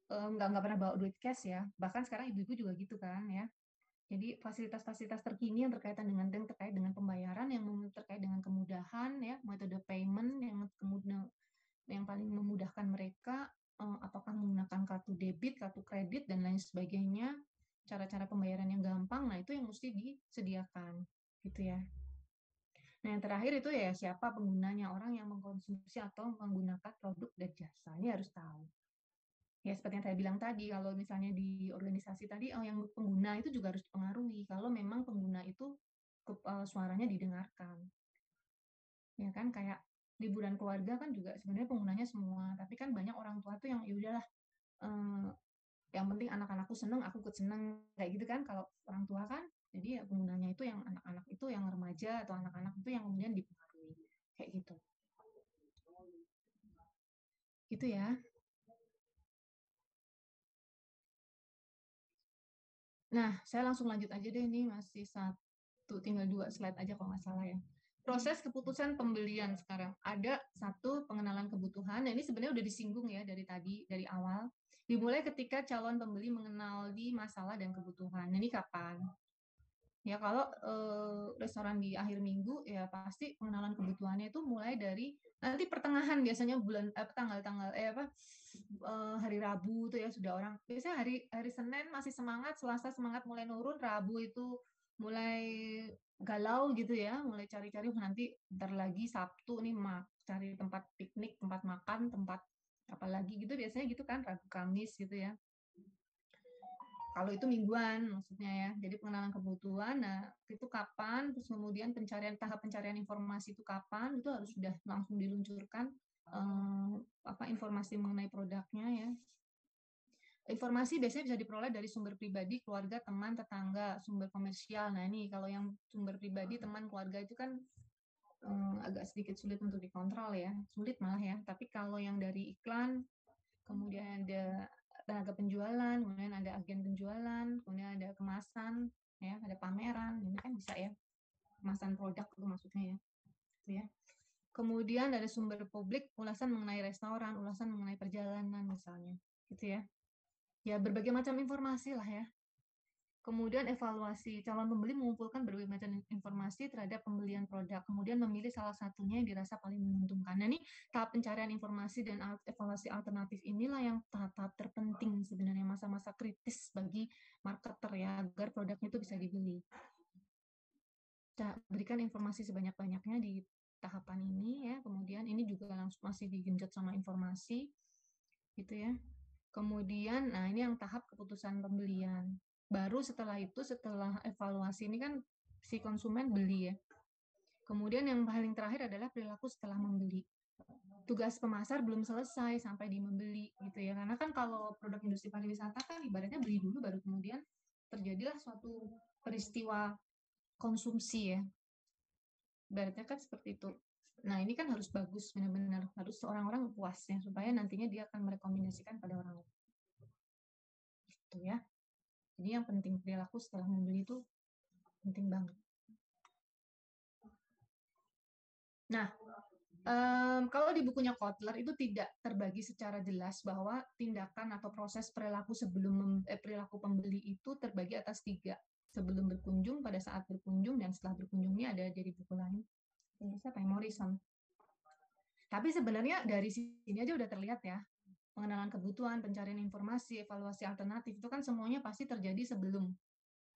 nggak pernah bawa duit cash ya. Bahkan sekarang ibu-ibu juga gitu kan ya. Jadi fasilitas-fasilitas terkini yang terkaitan dengan terkait dengan pembayaran, yang terkait dengan kemudahan ya, metode payment yang kemudian yang paling memudahkan mereka, apakah menggunakan kartu debit, kartu kredit dan lain sebagainya, cara-cara pembayaran yang gampang. Nah, itu yang mesti disediakan gitu ya. Nah, yang terakhir itu ya siapa penggunanya, orang yang mengkonsumsi atau menggunakan produk dan jasa. Ini harus tahu. Ya, seperti yang saya bilang tadi, kalau misalnya di organisasi tadi, yang pengguna itu juga harus dipengaruhi. Kalau memang pengguna itu suaranya didengarkan. Ya kan, kayak liburan keluarga kan juga sebenarnya penggunanya semua. Tapi kan banyak orang tua tuh yang ya udahlah, yang penting anak-anakku seneng, aku ikut seneng. Kayak gitu kan, kalau orang tua kan. Jadi ya penggunanya itu yang anak-anak itu, yang remaja atau anak-anak itu yang kemudian dipengaruhi. Kayak gitu. Gitu ya. Nah, saya langsung lanjut aja deh, ini masih tinggal 2 slide aja kalau nggak salah ya. Proses keputusan pembelian sekarang. Ada satu pengenalan kebutuhan, nah ini sebenarnya udah disinggung ya dari tadi, dari awal. Dimulai ketika calon pembeli mengenali masalah dan kebutuhan. Nah, ini kapan? Ya kalau restoran di akhir minggu ya pasti pengenalan kebutuhannya itu mulai dari nanti pertengahan, biasanya bulan tanggal-tanggal hari Rabu tuh ya sudah orang biasanya hari Senin masih semangat, Selasa semangat mulai nurun, Rabu itu mulai galau gitu ya, mulai cari-cari nanti bentar lagi Sabtu nih cari tempat piknik, tempat makan, tempat apalagi gitu, biasanya gitu kan Rabu Kamis gitu ya. Kalau itu mingguan maksudnya ya. Jadi pengenalan kebutuhan, nah itu kapan, terus kemudian tahap pencarian informasi itu kapan, itu harus sudah langsung diluncurkan informasi mengenai produknya ya. Informasi biasanya bisa diperoleh dari sumber pribadi, keluarga, teman, tetangga, sumber komersial. Nah ini kalau yang sumber pribadi, teman, keluarga itu kan agak sedikit sulit untuk dikontrol ya, sulit malah ya. Tapi kalau yang dari iklan, kemudian ada tenaga penjualan, kemudian ada agen penjualan, kemudian ada kemasan, ya, ada pameran, ini kan bisa ya, kemasan produk itu maksudnya ya, gitu ya. Kemudian ada sumber publik, ulasan mengenai restoran, ulasan mengenai perjalanan misalnya, gitu ya. Ya berbagai macam informasi lah ya. Kemudian evaluasi, calon pembeli mengumpulkan berbagai macam informasi terhadap pembelian produk, kemudian memilih salah satunya yang dirasa paling menguntungkan. Nah ini tahap pencarian informasi dan evaluasi alternatif inilah yang tahap-tahap terpenting sebenarnya, masa-masa kritis bagi marketer ya, agar produknya itu bisa dibeli. Berikan informasi sebanyak-banyaknya di tahapan ini ya, kemudian ini juga langsung masih digenjot sama informasi gitu ya. Kemudian, nah ini yang tahap keputusan pembelian. Baru setelah itu, setelah evaluasi ini kan si konsumen beli ya. Kemudian yang paling terakhir adalah perilaku setelah membeli. Tugas pemasar belum selesai sampai di membeli gitu ya. Karena kan kalau produk industri pariwisata kan ibaratnya beli dulu baru kemudian terjadilah suatu peristiwa konsumsi ya. Ibaratnya kan seperti itu. Nah ini kan harus bagus, benar-benar harus orang-orang puas ya, supaya nantinya dia akan merekomendasikan pada orang lain. Gitu ya. Jadi yang penting perilaku setelah membeli itu penting banget. Nah, kalau di bukunya Kotler itu tidak terbagi secara jelas bahwa tindakan atau proses perilaku perilaku pembeli itu terbagi atas 3. Sebelum berkunjung, pada saat berkunjung, dan setelah berkunjungnya ada dari buku lain. Ini siapa yang Morrison. Tapi sebenarnya dari sini aja udah terlihat ya, pengenalan kebutuhan, pencarian informasi, evaluasi alternatif itu kan semuanya pasti terjadi sebelum.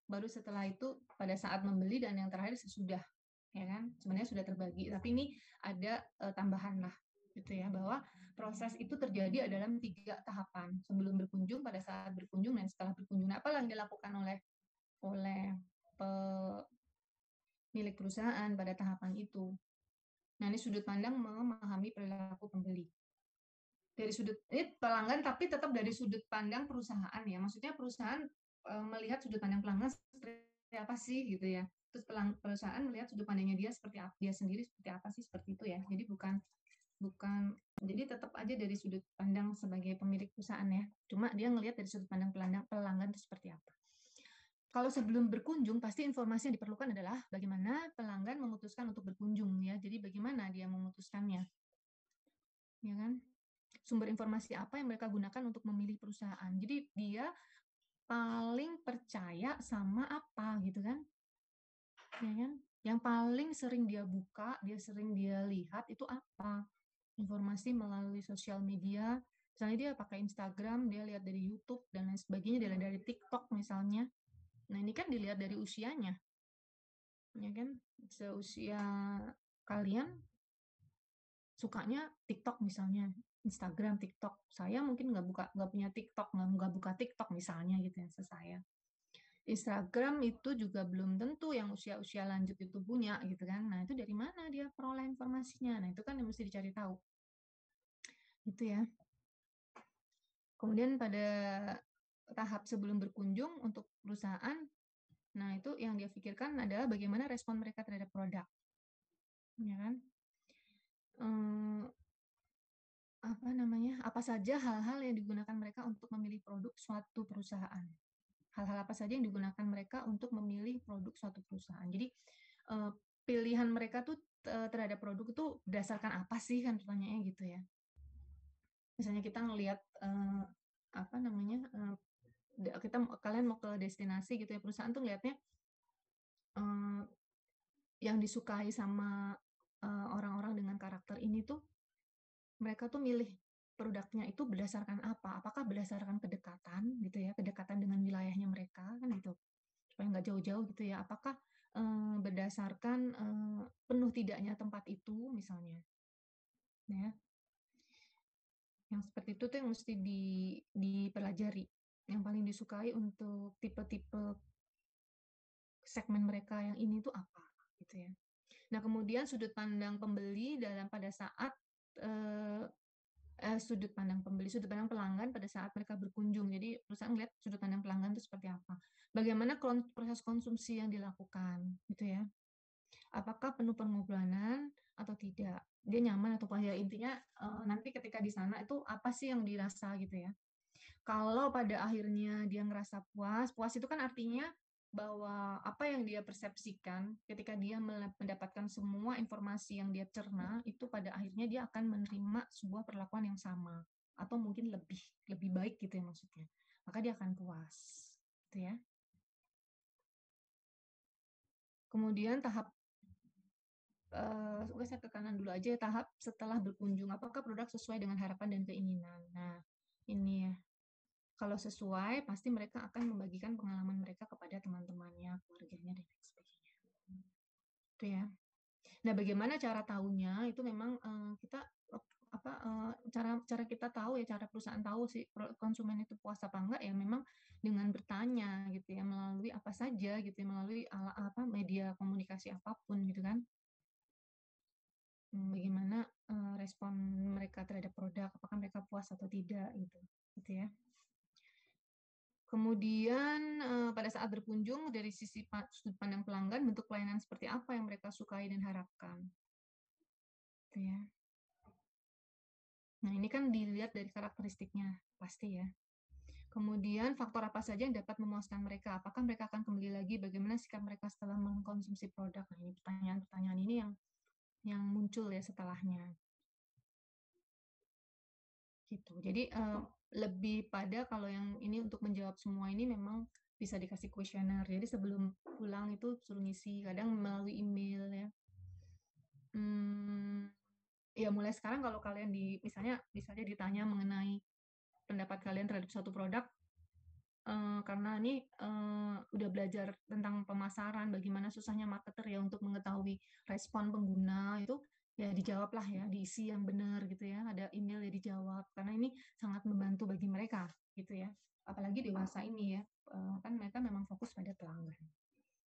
Baru setelah itu pada saat membeli, dan yang terakhir sesudah, ya kan? Sebenarnya sudah terbagi, tapi ini ada tambahan lah, gitu ya, bahwa proses itu terjadi dalam 3 tahapan: sebelum berkunjung, pada saat berkunjung, dan setelah berkunjung. Nah, apa yang dilakukan oleh milik perusahaan pada tahapan itu? Nah, ini sudut pandang memahami perilaku pembeli. Dari sudut ini pelanggan, tapi tetap dari sudut pandang perusahaan ya. Maksudnya perusahaan melihat sudut pandang pelanggan seperti apa sih gitu ya. Terus perusahaan melihat sudut pandangnya dia seperti apa, dia sendiri seperti apa sih, seperti itu ya. Jadi bukan jadi tetap aja dari sudut pandang sebagai pemilik perusahaan ya. Cuma dia ngelihat dari sudut pandang pelanggan itu seperti apa. Kalau sebelum berkunjung, pasti informasi yang diperlukan adalah bagaimana pelanggan memutuskan untuk berkunjung ya. Jadi bagaimana dia memutuskannya, ya kan? Sumber informasi apa yang mereka gunakan untuk memilih perusahaan. Jadi dia paling percaya sama apa gitu kan? Ya kan? Yang paling sering dia buka, sering dia lihat itu apa? Informasi melalui sosial media. Misalnya dia pakai Instagram, dia lihat dari YouTube dan lain sebagainya, dia lihat dari TikTok misalnya. Nah, ini kan dilihat dari usianya. Ya kan? Seusia kalian sukanya TikTok misalnya, Instagram, TikTok. Saya mungkin nggak punya TikTok, nggak buka TikTok misalnya gitu ya, saya. Instagram itu juga belum tentu yang usia-usia lanjut itu punya gitu kan. Nah, itu dari mana dia peroleh informasinya? Nah, itu kan yang mesti dicari tahu. Gitu ya. Kemudian pada tahap sebelum berkunjung untuk perusahaan, nah itu yang dia pikirkan adalah bagaimana respon mereka terhadap produk. Ya kan? Apa saja hal-hal yang digunakan mereka untuk memilih produk suatu perusahaan. Hal-hal apa saja yang digunakan mereka untuk memilih produk suatu perusahaan. Jadi pilihan mereka tuh terhadap produk itu berdasarkan apa sih kan pertanyaannya gitu ya. Misalnya kita ngelihat kalian mau ke destinasi gitu ya, perusahaan tuh ngelihatnya yang disukai sama orang-orang dengan karakter ini tuh mereka tuh milih produknya itu berdasarkan apa? Apakah berdasarkan kedekatan gitu ya, kedekatan dengan wilayahnya mereka kan gitu, supaya nggak jauh-jauh gitu ya. Apakah berdasarkan penuh tidaknya tempat itu misalnya, ya. Yang seperti itu tuh yang mesti dipelajari. Yang paling disukai untuk tipe-tipe segmen mereka yang ini tuh apa gitu ya. Nah kemudian sudut pandang pembeli pada saat sudut pandang pelanggan pada saat mereka berkunjung. Jadi perusahaan melihat sudut pandang pelanggan itu seperti apa. Bagaimana proses konsumsi yang dilakukan, gitu ya. Apakah penuh pengorbanan atau tidak? Dia nyaman atau apa ya, intinya nanti ketika di sana itu apa sih yang dirasa gitu ya. Kalau pada akhirnya dia ngerasa puas itu kan artinya bahwa apa yang dia persepsikan ketika dia mendapatkan semua informasi yang dia cerna itu pada akhirnya dia akan menerima sebuah perlakuan yang sama atau mungkin lebih baik gitu ya maksudnya. Maka dia akan puas, gitu ya. Kemudian tahap saya ke kanan dulu aja, tahap setelah berkunjung, apakah produk sesuai dengan harapan dan keinginan. Nah, ini ya. Kalau sesuai, pasti mereka akan membagikan pengalaman mereka kepada teman-temannya, keluarganya, dan lain sebagainya. Itu ya. Nah, bagaimana cara tahunya? Itu memang kita cara kita tahu ya, cara perusahaan tahu sih konsumen itu puas apa enggak ya memang dengan bertanya gitu ya, melalui apa saja gitu ya, melalui media komunikasi apapun gitu kan. Bagaimana respon mereka terhadap produk, apakah mereka puas atau tidak gitu ya. Kemudian pada saat berkunjung dari sisi sudut pandang pelanggan, bentuk pelayanan seperti apa yang mereka sukai dan harapkan. Gitu ya. Nah, ini kan dilihat dari karakteristiknya, pasti ya. Kemudian faktor apa saja yang dapat memuaskan mereka? Apakah mereka akan kembali lagi? Bagaimana sikap mereka setelah mengkonsumsi produk? Nah, ini pertanyaan-pertanyaan ini yang muncul ya setelahnya. Gitu. Jadi lebih pada kalau yang ini untuk menjawab semua ini memang bisa dikasih kuesioner. Jadi sebelum pulang itu suruh ngisi, kadang melalui email ya. Ya mulai sekarang kalau kalian misalnya ditanya mengenai pendapat kalian terhadap suatu produk, karena ini udah belajar tentang pemasaran, bagaimana susahnya marketer ya untuk mengetahui respon pengguna itu, ya dijawablah ya, diisi yang benar gitu ya, ada email ya dijawab, karena ini sangat membantu bagi mereka gitu ya, apalagi dewasa ini ya, kan mereka memang fokus pada pelanggan,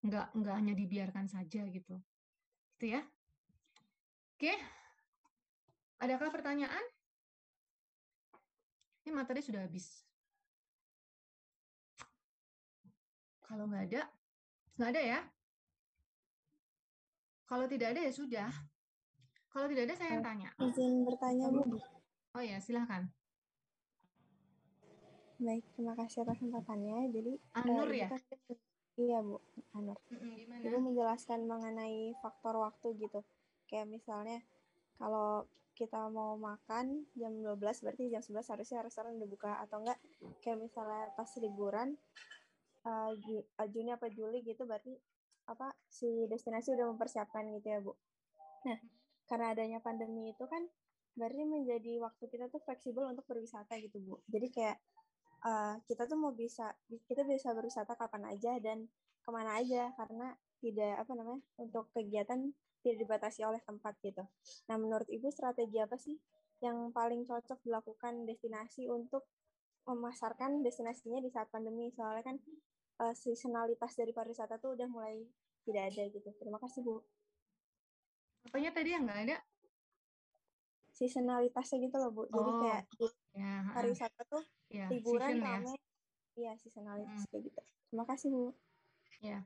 nggak hanya dibiarkan saja gitu ya. Oke, adakah pertanyaan? Ini materi sudah habis. Kalau nggak ada ya. Kalau tidak ada ya sudah. Kalau tidak ada saya yang tanya. Izin bertanya, Bu. Oh ya, silahkan. Baik, terima kasih atas kesempatannya. Jadi Anur Ibu ya? kan Iya Bu, Anur. Gimana? Ibu menjelaskan mengenai faktor waktu gitu. Kayak misalnya kalau kita mau makan jam 12 berarti jam 11 harusnya restoran udah buka, atau enggak kayak misalnya pas liburan Juni apa Juli gitu berarti apa si destinasi udah mempersiapkan gitu ya Bu. Nah, karena adanya pandemi itu kan berarti menjadi waktu kita tuh fleksibel untuk berwisata gitu Bu. Jadi kayak kita tuh kita bisa berwisata kapan aja dan kemana aja karena tidak untuk kegiatan tidak dibatasi oleh tempat gitu. Nah, menurut Ibu strategi apa sih yang paling cocok dilakukan destinasi untuk memasarkan destinasinya di saat pandemi? Soalnya kan seasonalitas dari pariwisata tuh udah mulai tidak ada gitu. Terima kasih Bu. Apanya tadi yang nggak ada? Seasonalitasnya gitu loh Bu. Jadi kayak ya, pariwisata tuh ya, liburan season, rame. Iya, seasonalitas kayak gitu. Terima kasih Bu. Ya.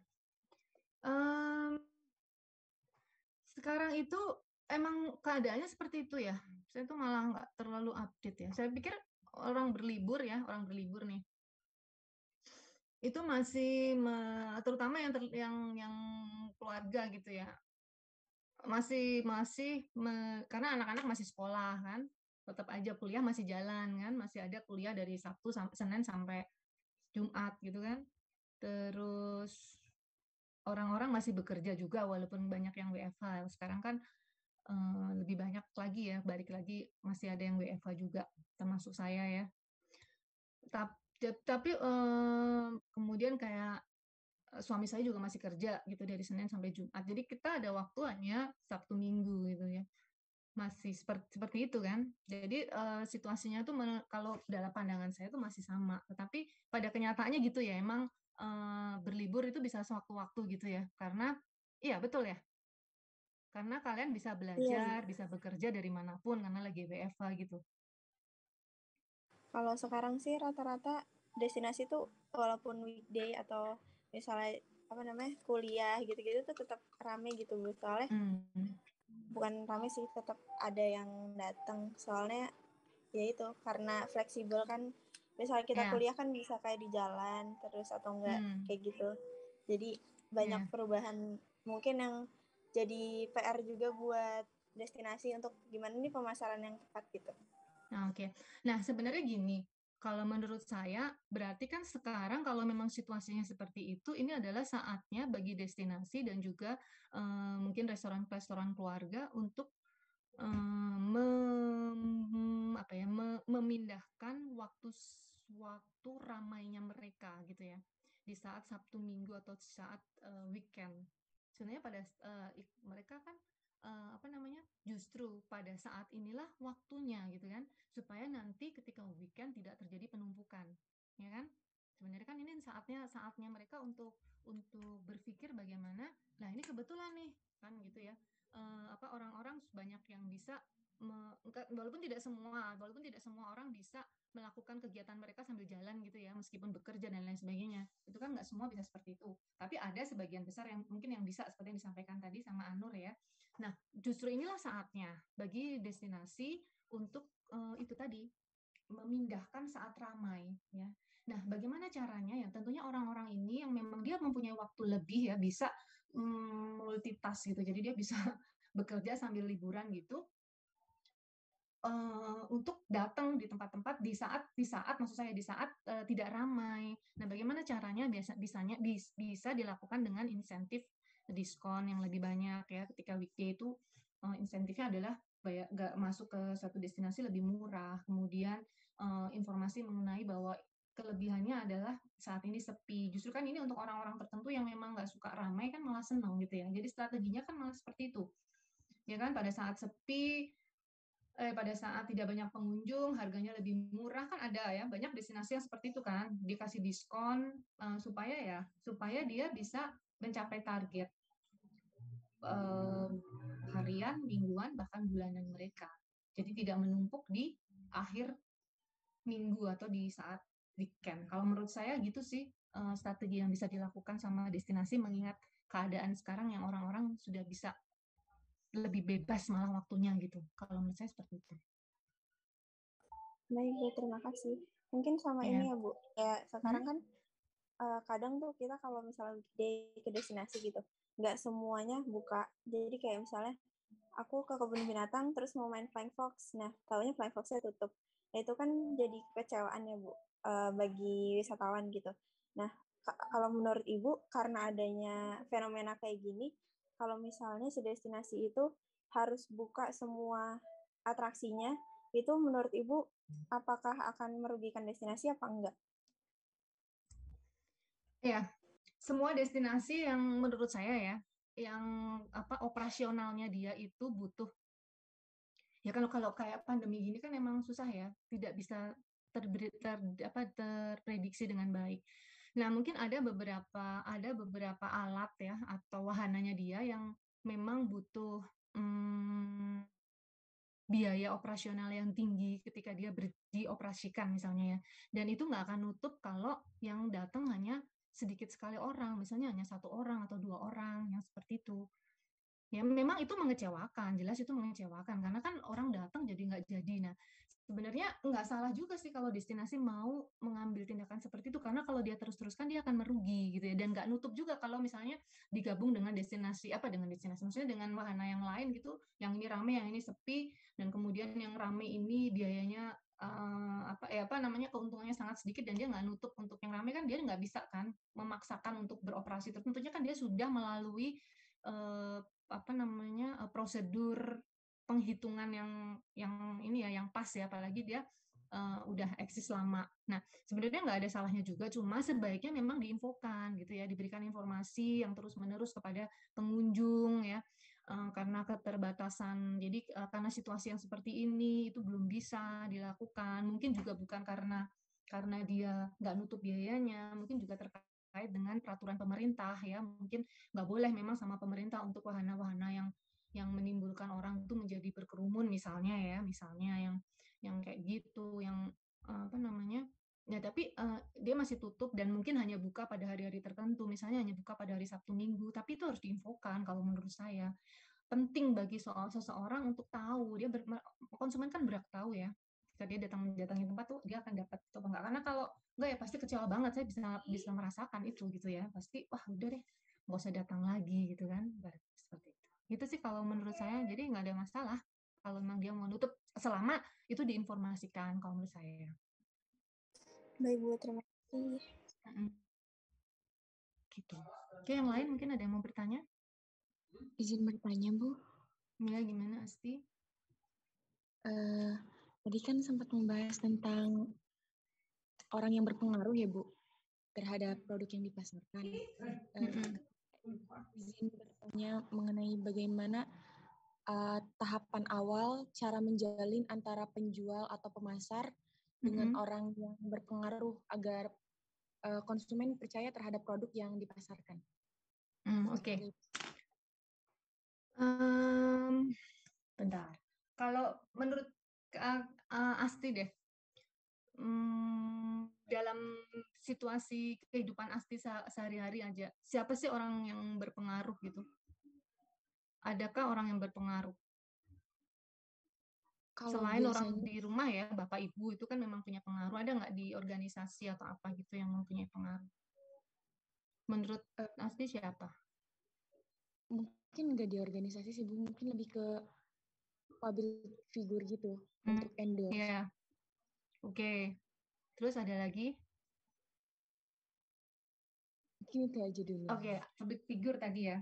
Sekarang itu emang keadaannya seperti itu ya. Saya tuh malah nggak terlalu update ya. Saya pikir orang berlibur nih. Itu masih terutama yang keluarga gitu ya. Karena anak-anak masih sekolah kan. Tetap aja kuliah masih jalan kan, masih ada kuliah dari Sabtu sampai Senin sampai Jumat gitu kan. Terus orang-orang masih bekerja juga walaupun banyak yang WFH. Sekarang kan lebih banyak lagi ya, balik lagi masih ada yang WFH juga, termasuk saya ya. Tapi kemudian kayak suami saya juga masih kerja gitu dari Senin sampai Jumat. Jadi kita ada waktu hanya Sabtu Minggu gitu ya. Masih seperti itu kan. Jadi situasinya tuh kalau dalam pandangan saya tuh masih sama. Tetapi pada kenyataannya gitu ya, emang berlibur itu bisa sewaktu-waktu gitu ya. Karena iya betul ya. Karena kalian bisa belajar, bisa bekerja dari manapun karena lagi WFH gitu. Kalau sekarang sih rata-rata destinasi tuh walaupun weekday atau misalnya kuliah gitu-gitu tuh tetap rame gitu Bu. Soalnya bukan rame sih, tetap ada yang datang. Soalnya ya itu karena fleksibel kan. Misalnya kita kuliah kan bisa kayak di jalan terus atau enggak kayak gitu. Jadi banyak perubahan mungkin yang jadi PR juga buat destinasi untuk gimana nih pemasaran yang tepat gitu. Nah, oke. Nah, sebenarnya gini, kalau menurut saya berarti kan sekarang kalau memang situasinya seperti itu, ini adalah saatnya bagi destinasi dan juga mungkin restoran-restoran keluarga untuk memindahkan waktu ramainya mereka gitu ya di saat Sabtu Minggu atau saat weekend. Sebenarnya pada mereka kan justru pada saat inilah waktunya gitu kan, supaya nanti ketika weekend tidak terjadi penumpukan, ya kan? Sebenarnya kan ini saatnya mereka untuk berpikir bagaimana, nah ini kebetulan nih kan gitu ya, orang-orang banyak yang bisa walaupun tidak semua orang bisa melakukan kegiatan mereka sambil jalan gitu ya, meskipun bekerja dan lain sebagainya. Itu kan nggak semua bisa seperti itu. Tapi ada sebagian besar yang mungkin yang bisa seperti yang disampaikan tadi sama Anur ya. Nah, justru inilah saatnya bagi destinasi untuk itu tadi memindahkan saat ramai ya. Nah, bagaimana caranya ya? Tentunya orang-orang ini yang memang dia mempunyai waktu lebih ya, bisa multitask gitu. Jadi dia bisa bekerja sambil liburan gitu. Untuk datang di tempat-tempat di saat maksud saya di saat tidak ramai. Nah, bagaimana caranya bisa dilakukan dengan insentif diskon yang lebih banyak ya. Ketika weekday itu insentifnya adalah nggak masuk ke satu destinasi lebih murah. Kemudian informasi mengenai bahwa kelebihannya adalah saat ini sepi. Justru kan ini untuk orang-orang tertentu yang memang nggak suka ramai kan malah senang gitu ya. Jadi strateginya kan malah seperti itu. Ya kan, pada saat sepi, pada saat tidak banyak pengunjung, harganya lebih murah kan ada ya, banyak destinasi yang seperti itu kan, dikasih diskon supaya dia bisa mencapai target harian, mingguan, bahkan bulanan mereka. Jadi tidak menumpuk di akhir minggu atau di saat weekend. Kalau menurut saya gitu sih strategi yang bisa dilakukan sama destinasi, mengingat keadaan sekarang yang orang-orang sudah bisa lebih bebas malah waktunya gitu. Kalau menurut saya seperti itu. Baik Bu, terima kasih. Mungkin sama ini ya Bu, kayak sekarang kan kadang tuh kita kalau misalnya ke destinasi gitu, nggak semuanya buka. Jadi kayak misalnya aku ke kebun binatang terus mau main Flying Fox. Nah, tahunya Flying Fox-nya tutup. Nah, itu kan jadi kekecewaan ya, Bu, bagi wisatawan gitu. Nah, kalau menurut Ibu, karena adanya fenomena kayak gini, kalau misalnya si destinasi itu harus buka semua atraksinya, itu menurut Ibu, apakah akan merugikan destinasi apa enggak? Ya, semua destinasi yang menurut saya ya, yang operasionalnya dia itu butuh. Ya kalau kayak pandemi gini kan emang susah ya, tidak bisa terprediksi dengan baik. Nah, mungkin ada beberapa alat ya atau wahananya dia yang memang butuh biaya operasional yang tinggi ketika dia dioperasikan misalnya ya. Dan itu nggak akan nutup kalau yang datang hanya sedikit sekali orang, misalnya hanya 1 orang atau 2 orang yang seperti itu. Ya memang itu mengecewakan, jelas itu mengecewakan karena kan orang datang jadi nggak jadi. Nah, sebenarnya nggak salah juga sih kalau destinasi mau mengambil tindakan seperti itu karena kalau dia terus-teruskan dia akan merugi gitu ya, dan nggak nutup juga kalau misalnya digabung dengan destinasi maksudnya dengan wahana yang lain gitu, yang ini rame yang ini sepi, dan kemudian yang rame ini biayanya keuntungannya sangat sedikit dan dia nggak nutup untuk yang rame, kan dia nggak bisa kan memaksakan untuk beroperasi. Tentunya kan dia sudah melalui prosedur penghitungan yang ini ya, yang pas ya, apalagi dia udah eksis lama. Nah, sebenarnya nggak ada salahnya juga, cuma sebaiknya memang diinfokan gitu ya, diberikan informasi yang terus-menerus kepada pengunjung ya, karena keterbatasan. Jadi karena situasi yang seperti ini itu belum bisa dilakukan. Mungkin juga bukan karena dia nggak nutup biayanya, mungkin juga terkait dengan peraturan pemerintah ya, mungkin nggak boleh memang sama pemerintah untuk wahana-wahana yang menimbulkan orang itu menjadi berkerumun misalnya yang kayak gitu, yang ya, tapi dia masih tutup dan mungkin hanya buka pada hari-hari tertentu, misalnya hanya buka pada hari Sabtu Minggu, tapi itu harus diinfokan. Kalau menurut saya penting bagi seseorang untuk tahu, konsumen kan berhak tahu ya, ketika dia datangi tempat tuh dia akan dapat atau enggak, karena kalau enggak ya pasti kecewa banget. Saya bisa merasakan itu gitu ya, pasti wah udah deh nggak usah datang lagi gitu kan, seperti itu sih kalau menurut saya. Jadi nggak ada masalah kalau memang dia mau nutup selama itu diinformasikan kalau menurut saya. Baik, Bu, terima kasih. Gitu. Oke, yang lain mungkin ada yang mau bertanya? Izin bertanya, Bu. Ya, gimana Asti? Tadi kan sempat membahas tentang orang yang berpengaruh ya, Bu, terhadap produk yang dipasarkan. Izin bertanya mengenai bagaimana tahapan awal cara menjalin antara penjual atau pemasar dengan orang yang berpengaruh agar konsumen percaya terhadap produk yang dipasarkan. Oke. Bentar. Kalau menurut Asti deh, dalam situasi kehidupan Asti sehari-hari aja, siapa sih orang yang berpengaruh gitu? Adakah orang yang berpengaruh? Selain orang di rumah ya, Bapak Ibu itu kan memang punya pengaruh. Ada nggak di organisasi atau apa gitu yang mempunyai pengaruh? Menurut Asti siapa? Mungkin nggak di organisasi sih, Bu. Mungkin lebih ke public figure gitu, untuk endorse. Iya. Oke. Terus ada lagi? Mungkin itu aja dulu. Oke, public figure tadi ya.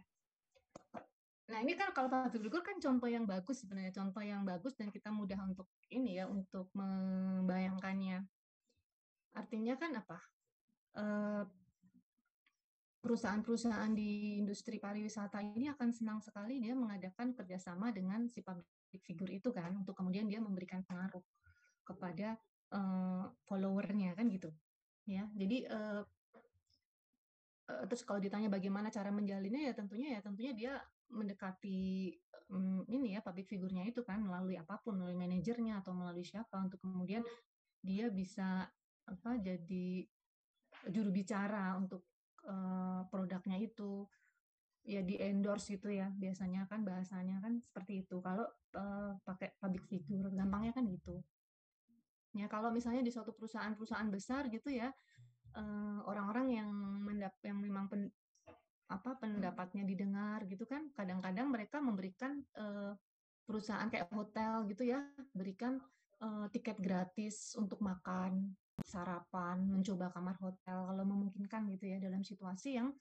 Nah, ini kan kalau public figure kan contoh yang bagus sebenarnya, contoh yang bagus dan kita mudah untuk ini ya, untuk membayangkannya. Artinya kan apa? Perusahaan-perusahaan di industri pariwisata ini akan senang sekali dia mengadakan kerjasama dengan si public figure itu kan, untuk kemudian dia memberikan pengaruh kepada followernya kan gitu. Ya, jadi terus kalau ditanya bagaimana cara menjalinnya, ya tentunya dia mendekati ini ya, public figure-nya itu kan, melalui apapun, melalui manajernya atau melalui siapa, untuk kemudian dia bisa jadi juru bicara untuk produknya itu ya, di endorse gitu ya, biasanya kan bahasanya kan seperti itu kalau pakai public figure, gampangnya kan gitu ya. Kalau misalnya di suatu perusahaan besar gitu ya, orang-orang yang memang pendapatnya didengar gitu kan, kadang-kadang mereka memberikan perusahaan kayak hotel gitu ya, berikan tiket gratis untuk makan, sarapan, mencoba kamar hotel kalau memungkinkan gitu ya, dalam situasi yang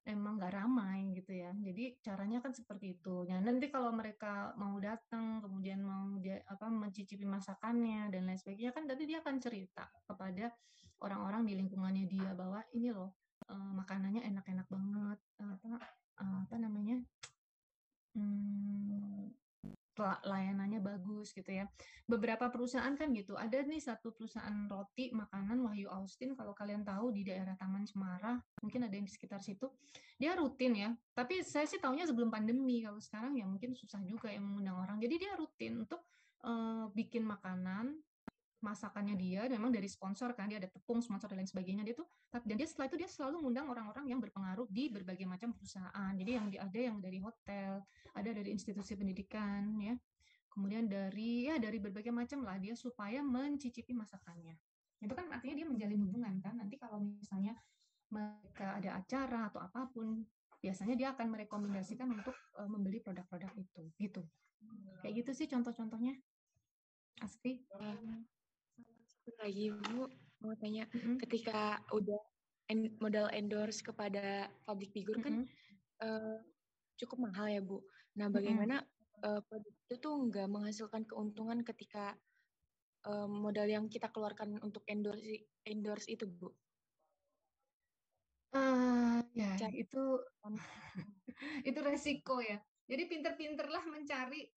emang nggak ramai gitu ya. Jadi caranya kan seperti itu. Nah, nanti kalau mereka mau datang, kemudian mau dia mencicipi masakannya dan lain sebagainya, kan nanti dia akan cerita kepada orang-orang di lingkungannya dia bahwa ini loh makanannya enak-enak banget, apa namanya, layanannya bagus gitu ya. Beberapa perusahaan kan gitu. Ada nih satu perusahaan roti makanan Wahyu Austin, kalau kalian tahu di daerah Taman Cemara, mungkin ada yang di sekitar situ. Dia rutin ya. Tapi saya sih taunya sebelum pandemi. Kalau sekarang ya mungkin susah juga yang mengundang orang. Jadi dia rutin untuk bikin makanan, masakannya dia memang dari sponsor kan, dia ada tepung sponsor dan lain sebagainya. Dia tuh, dan dia setelah itu dia selalu mengundang orang-orang yang berpengaruh di berbagai macam perusahaan. Jadi ada yang dari hotel, ada dari institusi pendidikan ya, kemudian dari berbagai macam lah dia, supaya mencicipi masakannya. Itu kan artinya dia menjalin hubungan kan. Nanti kalau misalnya mereka ada acara atau apapun, biasanya dia akan merekomendasikan untuk membeli produk-produk itu gitu. Kayak gitu sih contoh-contohnya. Asti. Lagi Bu, mau tanya, ketika udah modal endorse kepada public figure kan cukup mahal ya Bu. Nah bagaimana produk itu tuh nggak menghasilkan keuntungan ketika modal yang kita keluarkan untuk endorse itu Bu? Ya itu resiko ya. Jadi pinter-pinterlah mencari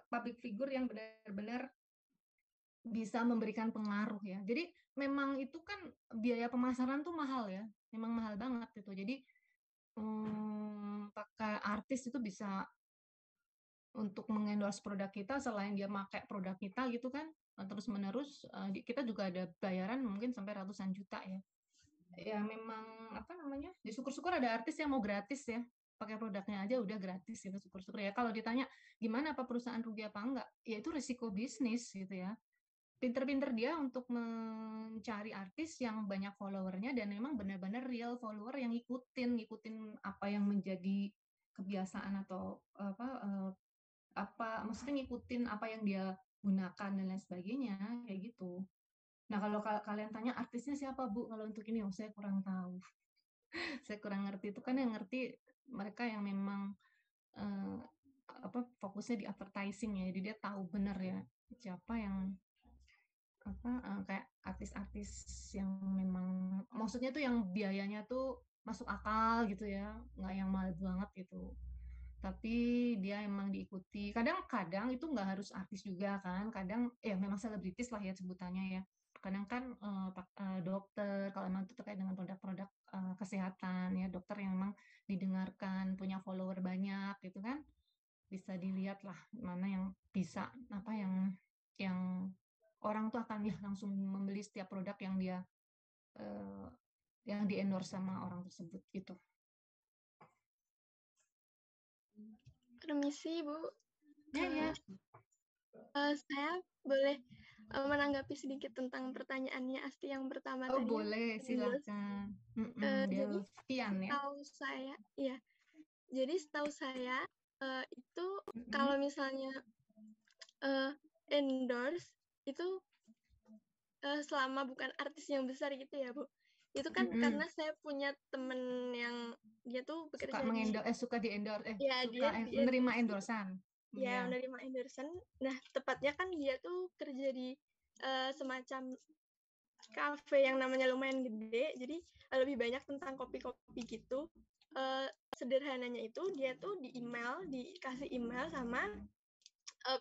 public figure yang benar-benar bisa memberikan pengaruh ya. Jadi memang itu kan biaya pemasaran tuh mahal ya, memang mahal banget gitu. Jadi pakai artis itu bisa untuk mengendorse produk kita, selain dia pakai produk kita gitu kan, terus menerus kita juga ada bayaran mungkin sampai ratusan juta ya. Ya memang syukur-syukur ada artis yang mau gratis ya, pakai produknya aja udah gratis gitu, syukur-syukur ya. Kalau ditanya gimana, apa perusahaan rugi apa enggak, ya itu risiko bisnis gitu ya. Pinter-pinter dia untuk mencari artis yang banyak followernya dan memang benar-benar real follower yang ngikutin apa yang menjadi kebiasaan atau maksudnya ngikutin apa yang dia gunakan dan lain sebagainya kayak gitu. Nah kalau kalian tanya artisnya siapa Bu kalau untuk ini, saya kurang tahu. Saya kurang ngerti. Itu kan yang ngerti mereka yang memang fokusnya di advertising ya, jadi dia tahu benar ya siapa yang kayak artis-artis yang memang maksudnya tuh yang biayanya tuh masuk akal gitu ya, nggak yang mahal banget gitu. Tapi dia emang diikuti. Kadang-kadang itu nggak harus artis juga kan, kadang ya memang selebritis lah ya sebutannya ya. Kadang kan dokter, kalau memang itu terkait dengan produk-produk kesehatan ya, dokter yang memang didengarkan, punya follower banyak gitu kan, bisa dilihat lah mana yang bisa yang orang tuh akan ya langsung membeli setiap produk yang dia yang di endorse sama orang tersebut gitu. Permisi Bu. Ya. Saya boleh menanggapi sedikit tentang pertanyaannya Asti yang pertama tadi. Boleh, silakan. Jadi Pian, ya. Setahu saya itu kalau misalnya endorse itu selama bukan artis yang besar gitu ya Bu. Itu kan karena saya punya temen yang dia tuh bekerja suka di-endorse, dia menerima endorsan. Ya, menerima endorsan. Nah, tepatnya kan dia tuh kerja di semacam kafe yang namanya lumayan gede, jadi lebih banyak tentang kopi-kopi gitu. Sederhananya itu dia tuh dikasih email sama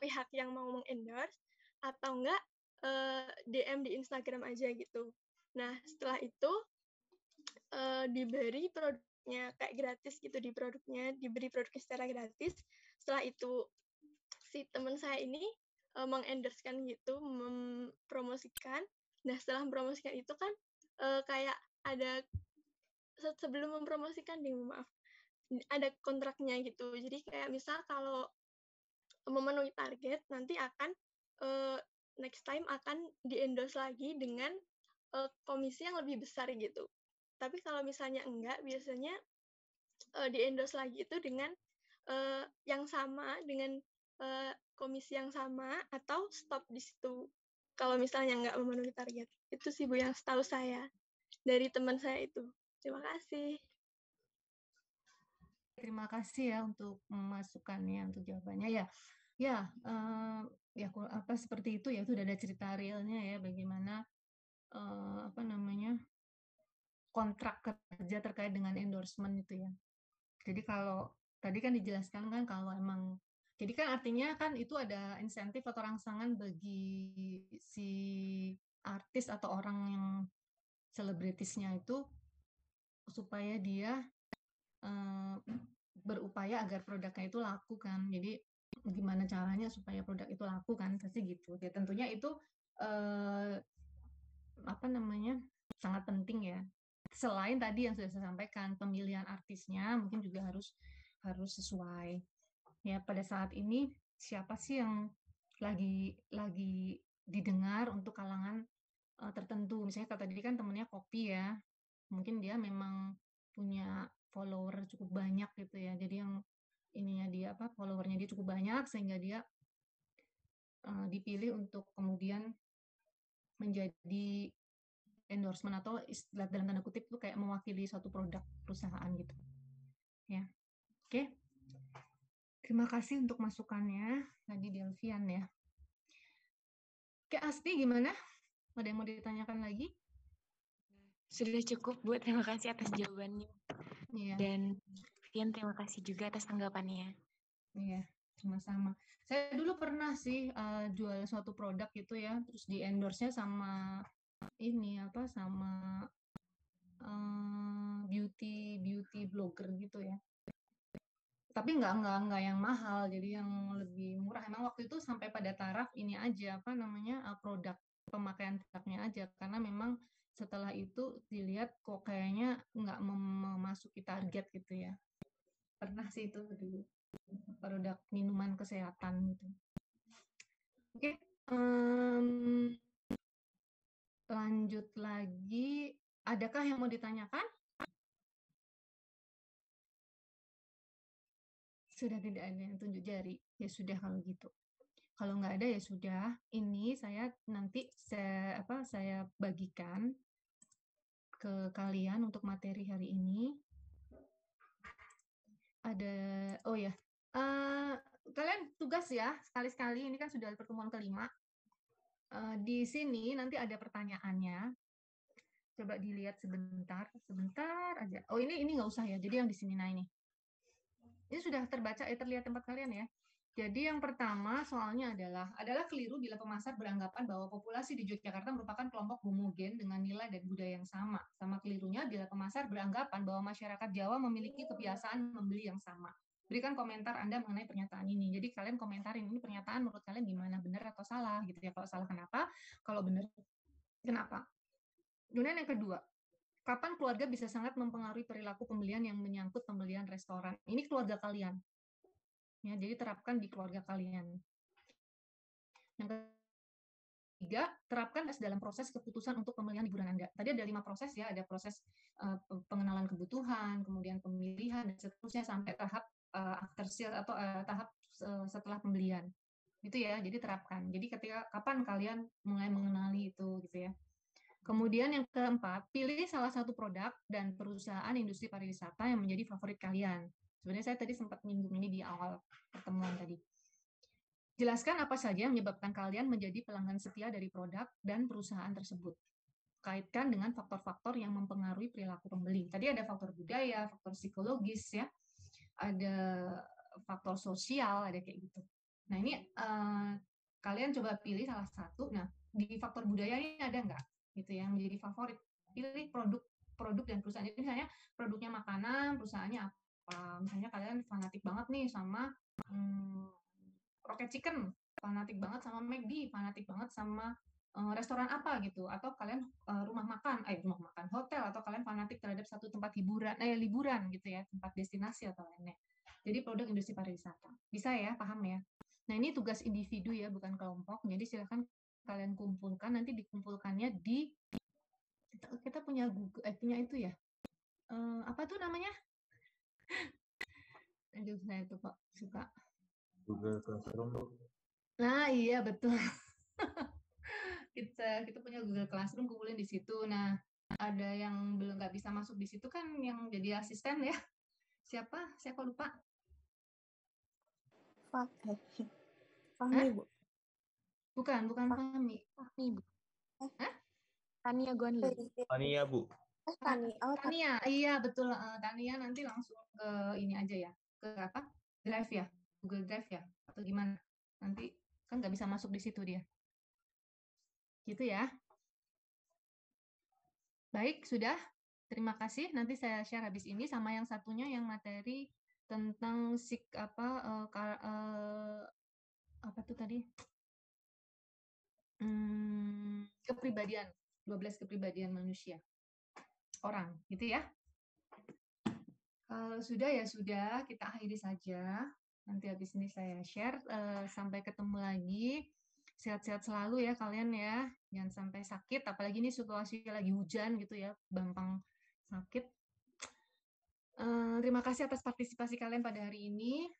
pihak yang mau mengendorse, atau enggak DM di Instagram aja gitu. Nah, setelah itu diberi produknya kayak gratis gitu, diberi produknya secara gratis. Setelah itu si teman saya ini mengendorsekan gitu, mempromosikan. Nah, setelah mempromosikan itu kan kayak ada sebelum mempromosikan ada kontraknya gitu. Jadi kayak misal kalau memenuhi target nanti akan next time akan di-endorse lagi dengan komisi yang lebih besar gitu. Tapi kalau misalnya enggak, biasanya di-endorse lagi itu dengan yang sama, dengan komisi yang sama, atau stop di situ. Kalau misalnya nggak memenuhi target. Itu sih Bu yang setahu saya dari teman saya itu. Terima kasih. Terima kasih ya untuk masukannya, untuk jawabannya ya. Ya, ya apa seperti itu ya, itu udah ada cerita realnya ya, bagaimana apa namanya kontrak kerja terkait dengan endorsement itu ya. Jadi kalau tadi kan dijelaskan kan kalau emang jadi kan artinya kan itu ada insentif atau rangsangan bagi si artis atau orang yang selebritisnya itu supaya dia berupaya agar produknya itu laku kan. Jadi gimana caranya supaya produk itu laku kan, pasti gitu. Ya tentunya itu apa namanya sangat penting ya. Selain tadi yang sudah saya sampaikan, pemilihan artisnya mungkin juga harus sesuai. Ya pada saat ini siapa sih yang lagi didengar untuk kalangan tertentu. Misalnya kalau tadi kan temennya Kopi ya, mungkin dia memang punya follower cukup banyak gitu ya. Jadi yang ininya dia followernya dia cukup banyak sehingga dia dipilih untuk kemudian menjadi endorsement atau istilah dalam tanda kutip itu kayak mewakili suatu produk perusahaan gitu. Ya. Oke. Terima kasih untuk masukannya tadi Delvian ya. Oke, Asti gimana? Ada yang mau ditanyakan lagi? Sudah cukup, Bu. Terima kasih atas jawabannya. Iya. Dan Vian, terima kasih juga atas tanggapannya. Iya, sama-sama. Saya dulu pernah sih jual suatu produk gitu ya, terus di endorse-nya sama ini sama beauty blogger gitu ya. Tapi nggak yang mahal, jadi yang lebih murah. Emang waktu itu sampai pada taraf ini aja produk pemakaian produknya aja, karena memang setelah itu dilihat kok kayaknya nggak memasuki target gitu ya. Pernah sih itu dulu produk minuman kesehatan gitu. Oke, lanjut lagi. Adakah yang mau ditanyakan? Sudah tidak ada yang tunjuk jari. Ya sudah kalau gitu. Kalau nggak ada ya sudah. Ini saya nanti saya bagikan ke kalian untuk materi hari ini. Ada, oh ya, kalian tugas ya sekali-sekali. Ini kan sudah pertemuan kelima. Di sini nanti ada pertanyaannya. Coba dilihat sebentar aja. Oh ini nggak usah ya. Jadi yang di sini, nah ini sudah terbaca, terlihat tempat kalian ya. Jadi yang pertama soalnya adalah keliru bila pemasar beranggapan bahwa populasi di Yogyakarta merupakan kelompok homogen dengan nilai dan budaya yang sama. Sama kelirunya bila pemasar beranggapan bahwa masyarakat Jawa memiliki kebiasaan membeli yang sama. Berikan komentar Anda mengenai pernyataan ini. Jadi kalian komentarin ini pernyataan menurut kalian gimana, benar atau salah gitu ya. Kalau salah kenapa? Kalau benar kenapa? Kemudian yang kedua, kapan keluarga bisa sangat mempengaruhi perilaku pembelian yang menyangkut pembelian restoran? Ini keluarga kalian. Ya, jadi terapkan di keluarga kalian. Yang ketiga, terapkan dalam proses keputusan untuk pemilihan liburan Anda. Tadi ada 5 proses ya, ada proses pengenalan kebutuhan, kemudian pemilihan, dan seterusnya sampai tahap after sale atau tahap setelah pembelian. Itu ya, jadi terapkan. Jadi kapan kalian mulai mengenali itu gitu ya. Kemudian yang keempat, pilih salah satu produk dan perusahaan industri pariwisata yang menjadi favorit kalian. Sebenarnya saya tadi sempat menyinggung ini di awal pertemuan tadi. Jelaskan apa saja yang menyebabkan kalian menjadi pelanggan setia dari produk dan perusahaan tersebut. Kaitkan dengan faktor-faktor yang mempengaruhi perilaku pembeli. Tadi ada faktor budaya, faktor psikologis ya, ada faktor sosial, ada kayak gitu. Nah ini kalian coba pilih salah satu. Nah di faktor budaya ini ada nggak? Gitu ya, menjadi favorit. Pilih produk dan perusahaan. Jadi misalnya produknya makanan, perusahaannya apa? Misalnya kalian fanatik banget nih sama Rocket Chicken, fanatik banget sama McD, fanatik banget sama restoran apa gitu, atau kalian rumah makan, hotel, atau kalian fanatik terhadap satu tempat liburan gitu ya, tempat destinasi atau lainnya. Jadi produk industri pariwisata. Bisa ya, paham ya? Nah ini tugas individu ya, bukan kelompok. Jadi silakan kalian kumpulkan, nanti dikumpulkannya di kita punya Google, punya itu ya. Apa tuh namanya? Aduh, saya tuh kok suka. Google Classroom. Nah, iya betul. kita punya Google Classroom, kumpulin di situ. Nah, ada yang belum nggak bisa masuk di situ kan yang jadi asisten ya. Siapa? Saya kok lupa. Fahmi, Bu. Bukan Fahmi. Fahmi, Bu. Hah? Tania Gonli. Tania, Bu. Tania. Oh, Tania, iya betul. Tania nanti langsung ke ini aja ya. Ke apa? Drive ya? Google Drive ya? Atau gimana? Nanti kan nggak bisa masuk di situ dia. Gitu ya. Baik, sudah. Terima kasih. Nanti saya share habis ini sama yang satunya yang materi tentang apa tuh tadi? Kepribadian, 12 kepribadian manusia. Orang, gitu ya. Kalau sudah ya sudah, kita akhiri saja. Nanti habis ini saya share. Sampai ketemu lagi. Sehat-sehat selalu ya kalian ya. Jangan sampai sakit, apalagi ini situasi lagi hujan gitu ya, gampang sakit. Terima kasih atas partisipasi kalian pada hari ini.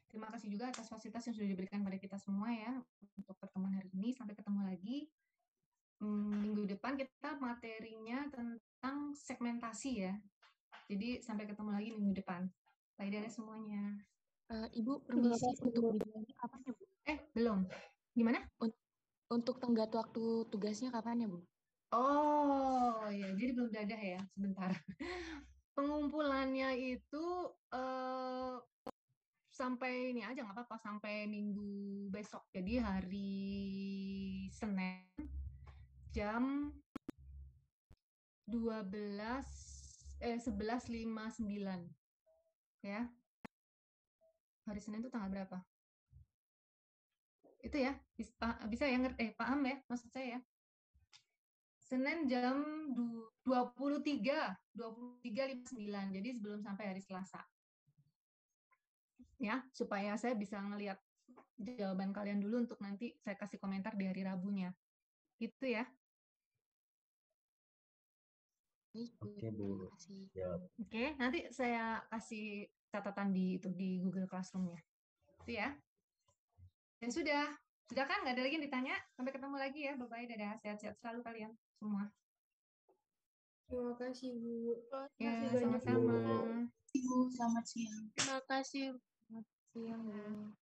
Terima kasih juga atas fasilitas yang sudah diberikan pada kita semua ya untuk pertemuan hari ini. Sampai ketemu lagi. Minggu depan kita materinya tentang segmentasi ya. Jadi sampai ketemu lagi minggu depan. Bye dari semuanya. Ibu, permisi untuk videonya kapan ya, Bu? Belum. Gimana? Untuk tenggat waktu tugasnya kapan ya, Bu? Oh, ya. Jadi belum dadah ya. Sebentar. Pengumpulannya itu sampai ini aja nggak apa-apa. Sampai minggu besok. Jadi hari Senin jam 11.59 ya. Hari Senin itu tanggal berapa? Itu ya, bisa ya paham ya maksud saya ya. Senin jam 23.59, jadi sebelum sampai hari Selasa. Ya, supaya saya bisa ngelihat jawaban kalian dulu untuk nanti saya kasih komentar di hari Rabunya. Gitu ya. Oke, Bu. Ya. Oke, nanti saya kasih catatan di Google Classroom-nya. Itu ya. Dan sudah kan? Nggak ada lagi yang ditanya? Sampai ketemu lagi ya. Bye-bye, dadah. Sehat-sehat selalu kalian semua. Terima kasih, Bu. Ya, sama-sama. Ibu, selamat siang. Terima kasih. Selamat siang, Bu.